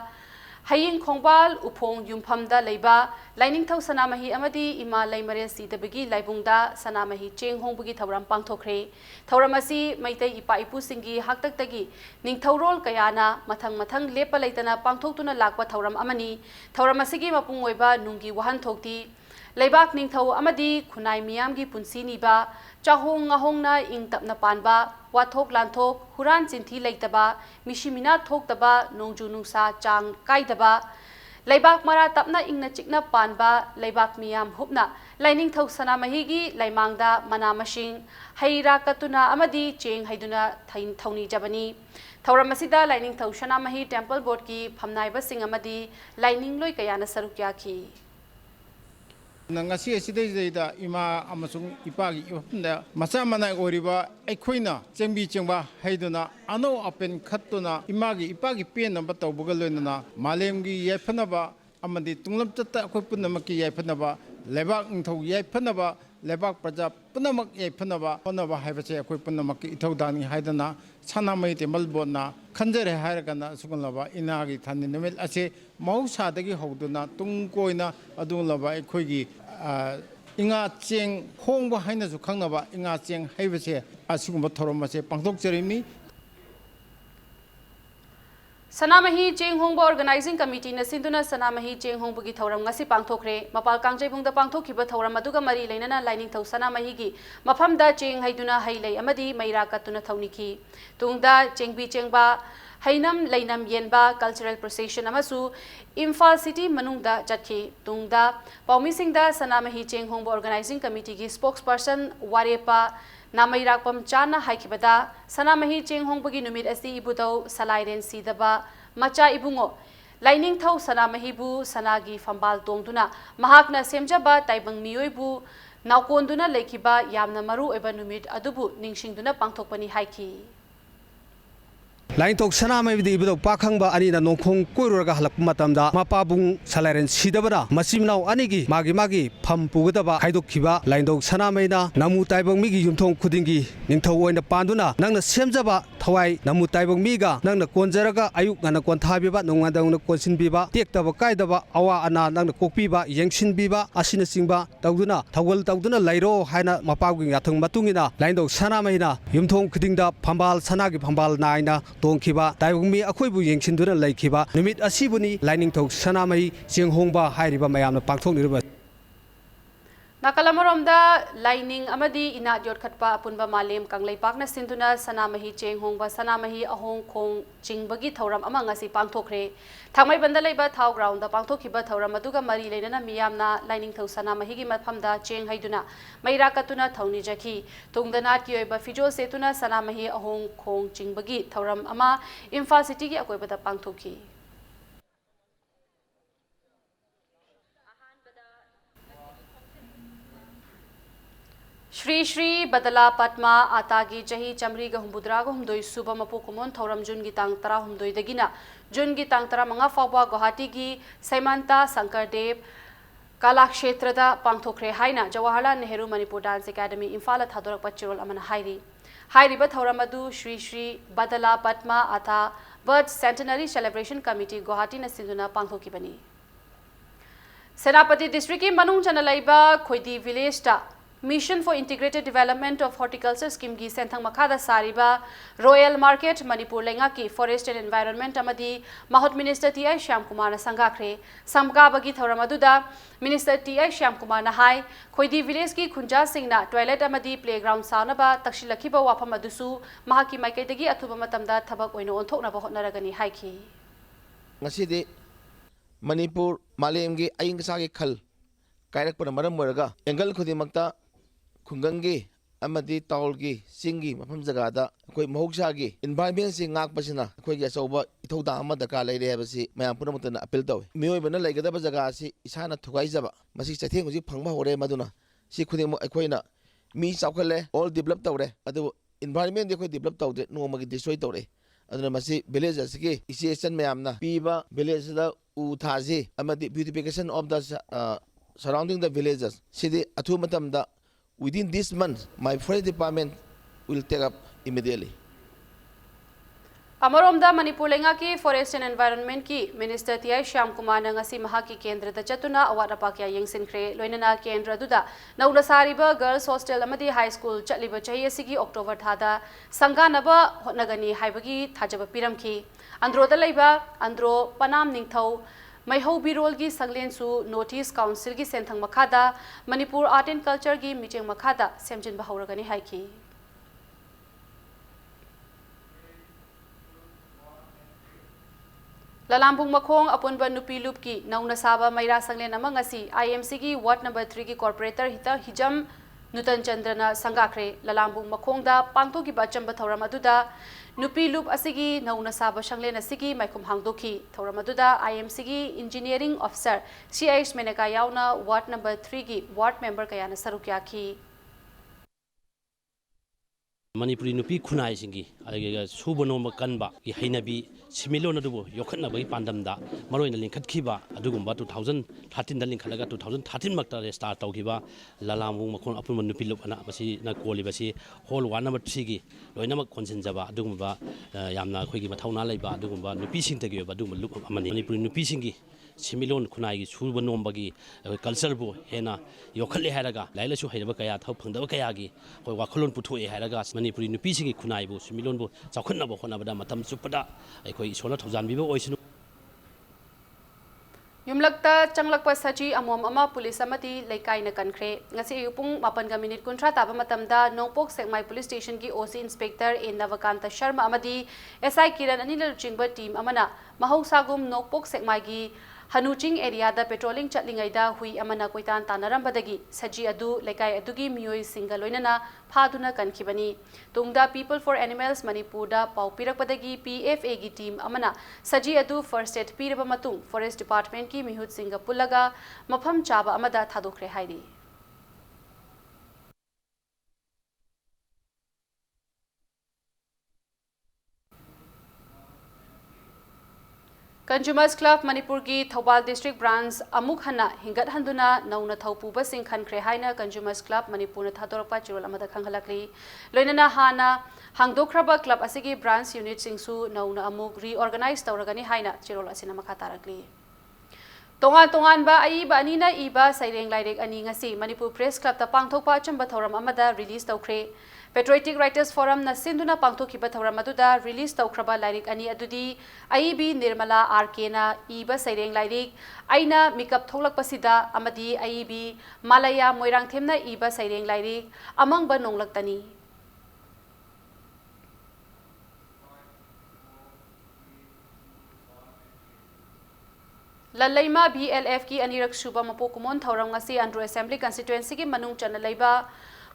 Speaker 1: हयिंग खोंगबाल उफोंग युमफमदा लैबा लाइनिंगथौ सनामही अमदी इमा लैमरे सीदबगी लाइबुंगदा सनामही चेंग होंबगी थौराम पांगथोखरे थौराम असि मैतै इपा इपु सिंगी हाक्तक्तगी निंगथौरोल कयाना मथंग मथंग लेप लैतना पांगथोक्तुना लाकपा थौराम अमनी थौराम असिगी मपुंग ओइबा नुंगी वहन थोक्ति लेबाक Ningthou अमदी खुनाई मियामगी पुंसीनीबा चाहोंग ngahongna ing tapna panba wathok lanthok huran chinthi leitaba mishimina thokdaba nongju nungsa chang kaidaba leibak mara tapna ingna chikna panba leibak miyam hupna lining thau sana mahigi laimangda mana mashing haira katuna amadi cheng haiduna thain thauni jabani thauram asida lining thau sana mahi temple board ki phamnaiba sing amadi lining loi kayana sarukya ki
Speaker 14: ngasi asidayda ima amasung ipagi ifamda macha manai oriba aikhoina chengbi chengba haiduna ano apen khattuna imagi ipagi pen namba tawbuga loinana malemgi yaifanaba amadi tunglam chatta akhoi punamaki yaifanaba lebak ngthau yaifanaba lebak praja punamak yaifanaba honaba haibase akhoi punamaki ithaudani haidana sanamai temple board na khanjare hairagana sugunlaba inagi thani numel ase mahausadagi hauduna tungkoina adunlaba aikhoigi inga cheng hongba hainasu khangnaba inga cheng haibase asigumba thoromase pangthokjarimi
Speaker 1: Sanamahi चेंग होंगबा organising committee न सिंधुना Sanamahi Cheng होंगबगी थौरम ngasi पांगथोखरे मपाल कांगजेबुंगदा पांगथोखिबा थौरम अदुगा मरी लेनना lining थौ सनामही गी मफमदा Cheng हाइदुना हाइलै अमदी Maira कतुना थौनिखी तुंगदा चेंगबी चेंगबा Hainam Lainam Yenba Cultural Procession Amasu Imphal City Manungda Jatki Tungda Paumisingda Sanamahi Cheng Hongbo Organizing Committee ki spokesperson Warepa Namairakpam Chana Haikibada Sanamahi Cheng Hongbagi Numit Asi Ibudau Salairen Sidaba Macha Ibungo Lining Thau Sanamahibu Sanagi Fambal Tongduna Mahakna Semjaba Taibang Mioibu Naukonduna Lekiba Yamna Maru Eba Numit Adubu Ningshingduna Pangtokpani Haiki
Speaker 21: Lain tok sana mai di ibdo pakhang ba ani na nongkhong koiror ga halak matamda mapabung salaren sidabara masimnau ani gi magi pham pugada ba haidok khiba lain tok sana mai na namu taibong mi gi yumthong khudingi ningthau oina panduna nangna semjaba thawai namu taibong mi ga nangna konjaraga ayuk ngana konthabi ba nongandang na konsin bi ba tektaba kaidaba awa ana nangna kokpi ba yengsin bi ba asina singba tawduna thawal tawduna lairo haina mapagu yathang matungina lain tok sana mai na yumthong khudingda phambal sana gi phambal naina Tongkiba, Taibumi Akuibu Yangsinduna Lakekiba, Numit Asibuni, Lining Tok Sanamai, Sing Hongba, Hairiba Mayam, Pangtong River.
Speaker 1: Nakalamaromda Lining Amadi Ina Jot Katpa Punba Malim Kanglay Pakna Sinduna Sanamahi Cheng Hongba Sanamahi Ahong Kong Chingbagi Thoram Amangasi Pangtokre. Thamai Bandalaiba Thau Ground, the Pangtokiba Thoram Maduga Mari Lena Miyamna, Lining Tho Sanamahi Mapamda, Cheng Haiduna, Mairakatuna Tony Jaki, Tungdana Kioba Fijo Setuna Sanamahi Ahong Kong Chingbagi Thoram Ama, Imphal City Akoba the Pangtoki. Shri Shri Badala Patma Atagi Jahi Chamri Gahumbudraga Humdoi Suba Mapukumon Thoram Jungi Tang Tara Humdoi Dagina Jungi Tang Tara Manga Fawba Guwahati Gi Saimanta Sankardev Kalakshetrada Pangthokre Haina Jawaharlal Nehru Manipur Dance Academy Imphal Thadorak Pachirol Amana Hairi Hairiba Thoramadu Shri Shri Badala Patma Atha Birth Centenary Celebration Committee Guwahati na Sinduna Pangthokibani Senapati District ki Manung Chanalaiba Khoidi Village ta Mission for Integrated Development of Horticulture Scheme ki Senthang Makhada Sariba Royal Market Manipur Lenga ki Forest and Environment Amadi Mahot Minister T.I. Shyam Kumar na Sangakre Samgabagi Thoramaduda Minister T.I. Shyam Kumar na Hai Khoidi Village ki Khunja Singh na Toilet Amadi Playground Saunaba Takshilakhiba Wafam adusu Mahaki Maikaidagi Athuba Matamda Thabak Oina Onthoknaba Hotnaragani Haiki
Speaker 22: Ngasidi Manipur Malemgi Ayingsa Khal Kairak Pana Maram Muraga Engal Khudimagta Khungangi Amadi Taulgi Singi Mafam Zagada Koi Moksagi Environment Sing Ngak Pasina Koi Yasoba Itoda Amadaka Lady Habasi Mayam Punamutan Apil Daw Mio Bana like the Bazagasi Isana Tugaizaba Masi Satin was Pangma Hore Maduna Si Kudim Equina Mi Sakale all developed Tore Adu environment they could develop out no Magi destroy Tore and Masi villages Isian Mayamna Piba village Utazi Amadi beautification of the surrounding the villages. City Atumatamda within this month, my forest department will take up immediately.
Speaker 1: Amaromda Manipur Lenga ki Forest and Environment ki Minister T.I. Shyam Kumar na ngasi mahaki kendra da chatuna awat apakya yengsinkre loinana kendra duda nauna sariba Girls Hostel amadi High School chatliba chahi asigi October thada sanganaba hotnagani haibagi thajaba piramki andro da leiba andro panam ningthau Maihau Birol gi Sanglen su Notice Council gi Senthang Makhada Manipur Art and Culture gi Micheng Makhada Semjin Bahauragani Haiki Lalambung Makhong Apunba Nupi Lup ki Nauna Saba Maira Sanglen Amangasi IMC gi Ward number 3 gi Corporator Hita Hijam Nutan Chandrana Sangakre Lalambung Makhongda Pangto gi Bachamba Thoramaduda Nupi Loop Asigi Nauna Saba Shanglen Asigi Maikum Hangdoki Thoramaduda IMC gi Engineering Officer CH Meneka Yauna Ward number 3 gi Ward member Kayana Sarukyaki
Speaker 23: Manipuri Nupi Kunai Singi Subanoma Kanba Hainabi Similona Dubo Yokanabi Pandamda Maroin Linkat Kiba Adugumba 2013 Linkalaga 2013 Makta start Taukiba Lalamu Makon Upon Nupi Lupana Basi Nakoli Basi Hall 1 number 3 Loinama Consenzaba Adumba Yamna Quigi Matona Leba Dugumba Nupi Sintagi Badum Lup Manipuri Nupi Singi Similon Kunai Subanomagi Culture Bo Hena Yokali Haraga Laila Suhaba Kaya Topunda Kayagi or Wakolon Putu Haragas Manipuri Nupi Singi Kunaibu Similon Sakunabo Honabada Matam Supada Sola Tozan Vivo Oisino
Speaker 1: Yumlakta changlakpa saji amom ama police amati laikai na kankre ngasi ayupung 8:30 taba matamda Nongpok Sekmai Police Station ki OC Inspector A Navakanta Sharma amadi SI Kiran anila chingba team amana mahausagum Nongpok Sekmai gi Hanuching area da patrolling chatlingaida hui amana koitan tanarambadagi saji adu laikai adugi miyoi singa loinana phaduna kankhibani tungda People for Animals Manipur da paupirakpadagi PFA gi team amana saji adu first aid piraba matung Forest Department ki mihut singa pullaga mafam chaba amada thadokre hairi Consumers Club Manipur ki Thobal District Branch amuk hana hingat handuna nauna thaupuba sing khankre haina Consumers Club Manipur na thadorpa chirol amada khanghalakli loinana hana hangdokraba club asigi branch unit singsu nauna amuk reorganize tawragani haina chirol asina makha tarakli tongan ba aiba anina iba saireng lairek ani ngasi Manipur Press Club ta pangthokpa chamba thoram amada release tawkhre Patriotic Writers Forum na sinduna pangthokiba thoram aduda release tawkhraba lairik ani adudi IB Nirmala RK na iba saireng lairik aina mikap tholakpasida amadi IB Malaya Moirang themna iba saireng lairik amangba nonglaktani Lalaima BLF ki anirak suba mapokumon thoram ngasi Andrew Assembly constituency ki manung chana leiba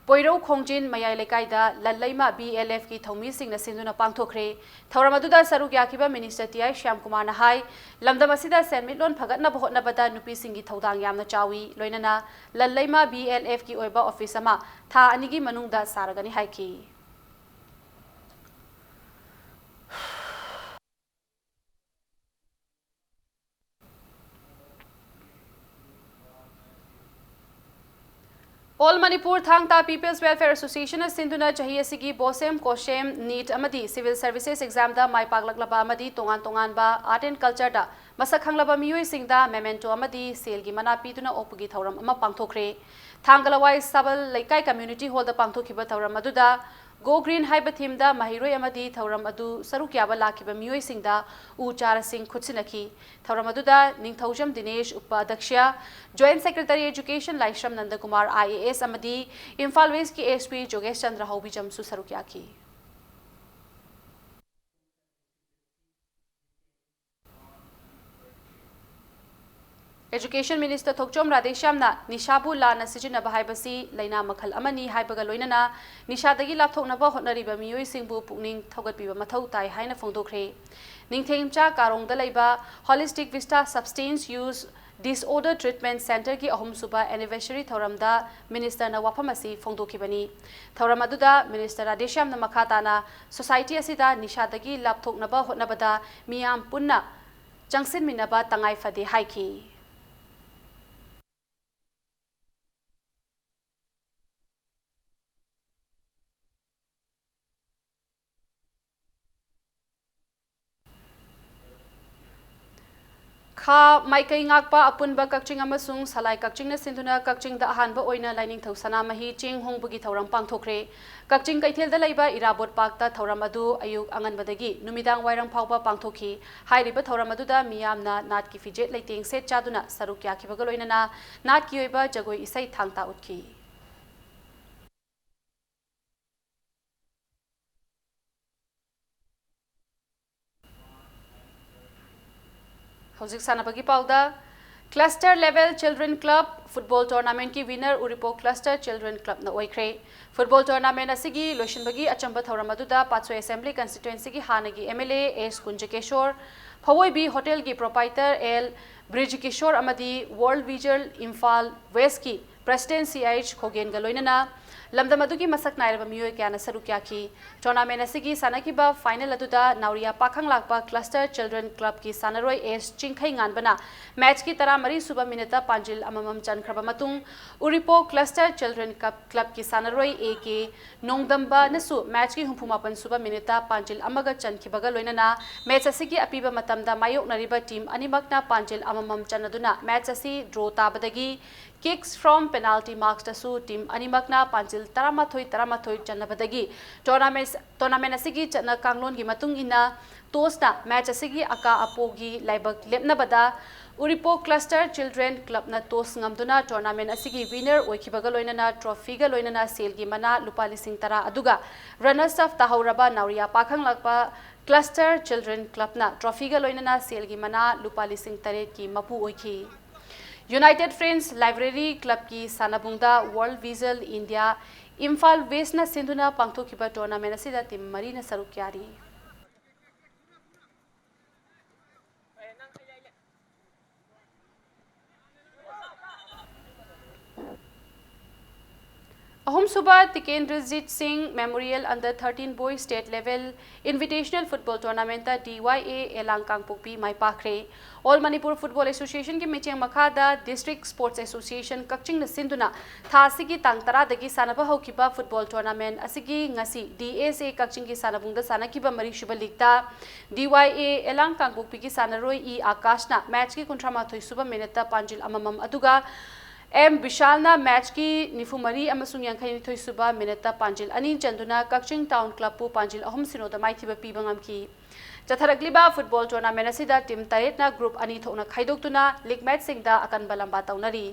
Speaker 1: Poiro Khongjin Mayai Lekaida Lalaima BLF ki Thomi Singh na sinduna pangthokre Thoramaduda Saruk Yakiba Minister TI Shyam Kumar na hai Lamdamasida Senmitlon Phagatna Bhotna Bada Nupi Singh ki Thodang Yamna Chawi Loinana Lalaima BLF ki Oiba Office ama Tha Anigi Manungda Saragani haiki All Manipur Thangta People's Welfare Association as Sinduna Chahi Asigi Bosem Koshem NEET Amadi Civil Services Exam da Mai Paglaklaba Amadi Tongan ba Art and Culture da Masak Hanglaba Miyoi Singda Memento Amadi Selgi Mana Piduna Opugi Thauram Ama Pangthokre Thangalawai Sabal Laikai Community Hall da Pangthokiba Thauram Aduda Go Green Haiba Theme da Mahiroi Amadi Thauram Adu Sarukyaba Lakiba Miyoi Singda Uchara Singh Khutsinaki Thauram Aduda Ningthaujam Dinesh Upadhyakshya Joint Secretary Education Laishram Nandakumar IAS Amadi Imphal West ki SP Jogesh Chandra Haubijam Su Sarukyaki Education Minister Thokchom Radeshyamna Nishabu Lana Sijinaba Haibasi Laina Makhal Amani Haibaga Loinana Nishadagi Lapthoknaba Hotnariba Miyoi Singbu Pukning Thogatpiba Mathau Tai Haina Phongdokre Ningthengcha Karongda Laiba Holistic Vista Substance Use Disorder Treatment Center ki ahum suba anniversary thoramda minister na waphamasi phongdokibani thoram aduda minister Radeshyam na makhatana society asida nishadagi lapthoknaba hotnabada miyam punna changsin minaba tangai fade haiki Kha Maikai Ngakpa Apunba Kakching Amasung Salai Kakching na Sinduna Kakching da Ahanba Oina Lining Thosana Mahi Ching Hongbugi Thauram Pangthokre Kakching Kaithel da Laiba Irabot Pakta Thauram Adu Ayuk Anganbadagi Numidang Wairang Phauba Pangthokhi Hairiba Thauram Aduda Miyamna Nat ki Fijet Leiting Set Chaduna Sarukya Kibaga Loinana Nat ki Oiba Jagoi Isai Thangta Utki Hojik Sanabagi Pauda Cluster Level Children Club Football Tournament ki winner Uripo Cluster Children Club na oikre Football Tournament asigi Loshinbagi Achamba Thoramaduda Patsoi Assembly Constituency ki Hanagi MLA S Kunjakeshwar Phawoi B Hotel ki proprietor L Brijkeshwar Amadi World Visual Imphal West ki President CH Khogen Galoinana Lamdamadugi Masak Nairaba Miyoi Kyana Sarukyaki Tournament asigi Sanakiba Final Aduda Nauria Pakhang Lakpa Cluster Children Club ki Sanaroi S Chingkhai Nganbana Match ki Tara Mari Suba Mineta Panjil Amamam Chankraba Matung Uripo Cluster Children Club ki Sanaroi AK Nongdamba Nasu Match ki Humpumapan Suba Mineta Panjil Amaga Chankibaga Loinana Match asigi Apiba Matamda Mayok Nariba Team Animakna Panjil Amamam Chanaduna Match asi Draw Tabadagi Kicks from penalty marks tasu team animakna panjil taramathoi chanabadagi tournament asigi chana kanglon gi matung ina toss na match asigi aka apogi laibak lepna bada Uripok Cluster Children Club na tos ngamduna tournament asigi winner oikibaga loinana trophy ga loinana selgi mana lupa lising tara aduga runners up tahoraba nauria pakhang lakpa Cluster Children Club na trophy ga loinana selgi mana lupa lising tare ki mapu oiki United Friends Library Club ki sanabungda World Visual India Imphal West na sinduna pangthokiba tournament asida team marina sarukyari Ahom Suba Tikendrajit Singh Memorial Under 13 Boys State Level Invitational Football Tournament DYA Elangkang Pukpi Mai Pakre All Manipur Football Association ki mecheng makhada District Sports Association Kakching na sinduna thasigi tangtara dagi sanaba hokiba football tournament asigi ngasi DSA Kakching ki sanabungda sanakiba mari shuba ligta DYA Elangkang Pukpi ki sanaroi e Akashna match ki kontrama thoi suba minute panjil amamam aduga M Bishalna match ki nifumari amasung yankhai thoi suba minute panjil anin chanduna Kakching Town Club pu panjil ahom sinoda mai thiba pibangam ki Chatharakliba football tournament asida team taret na group ani thokna khaidoktuna league match singda akan balamba taunari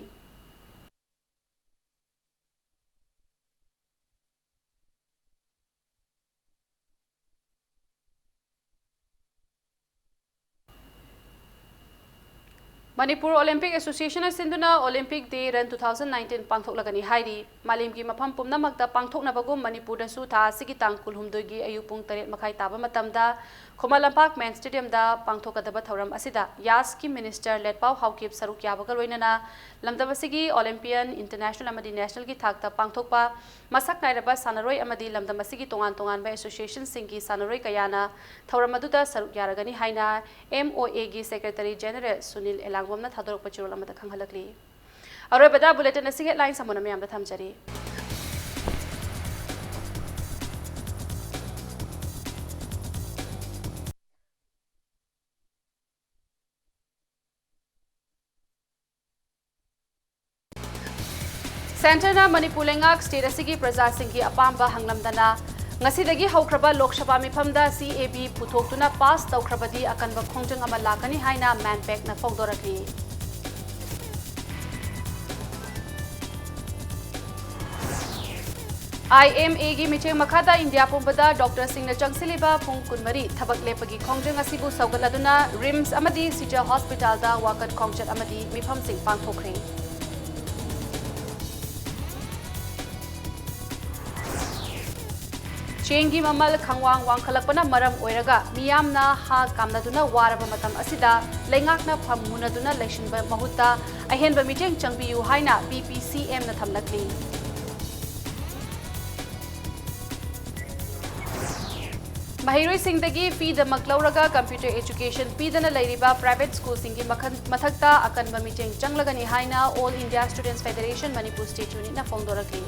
Speaker 1: Manipur Olympic Association sinduna Olympic Day Run 2019 pangthoklagani hairi malimgi mafam pumnamakta pangthoknabagum Manipur da su tha sigi tang kulhumdogi ayupung 8 makhai taba matamda Khomalampak Main Stadium da pangthokadaba thoram asida Yas ki Minister Letpau Haukip Saruk yabaga loinana lamdabasigi Olympian International amadi National ki thakta pangthokpa masak nairaba sanaroi amadi lamdamasigi tongan ba association singi sanaroi kayana thoram aduda saruk yaragani haina MOA gi Secretary General Sunil Elangwamna thadorok pachirol amada khanghalakli aroi bada bulletin asing headline samona mayam da thamjari Centerna Manipur lengak state asigi praja singhi apamba hanglamdana ngasidagi haukraba Lok Sabha mifamda CAB puthoktuna pass tawkrabadi akanba khongjang ama lakani haina manpack na fogdorakli IMA gi micheng makhada India pumbada Dr. Singh na changsiliba phung kunmari thabak lepagi khongjang asibu saugaladuna RIMS amadi Sija Hospital da wakat khongjat amadi mifam sing pangthokre Chengi mamal khangwang wangkhalakpana maram oiraga miyamna ha kamnaduna waraba matam asida lengakna phammunaduna leishinba mahutta ahenba miteng changbiyu haina PPCM na thamlakli Mahiroi singdagi fee da maklauraga computer education fee dana lairiba private school singi mathakta akanba miteng changlagani haina All India Students Federation Manipur State Unit na fongdorakli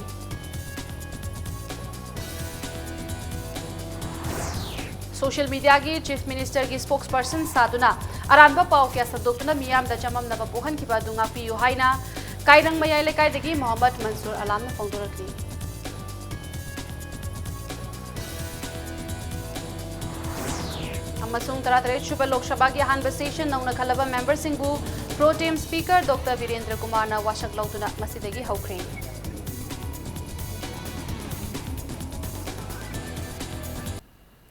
Speaker 1: Social media ki Chief Minister ki spokesperson Saduna Aranba Pau kya sadokuna miyam da jamam na bapuhan ki badunga piyu haina kairang mayai lekai dagi Muhammad Mansur Alam na fongdorakli Amasung taratare Shubha Lok Sabha ki ahanba session nauna khalaba member singbu Pro Tem Speaker Dr. Virendra Kumar na wasak lautuna masidagi haukre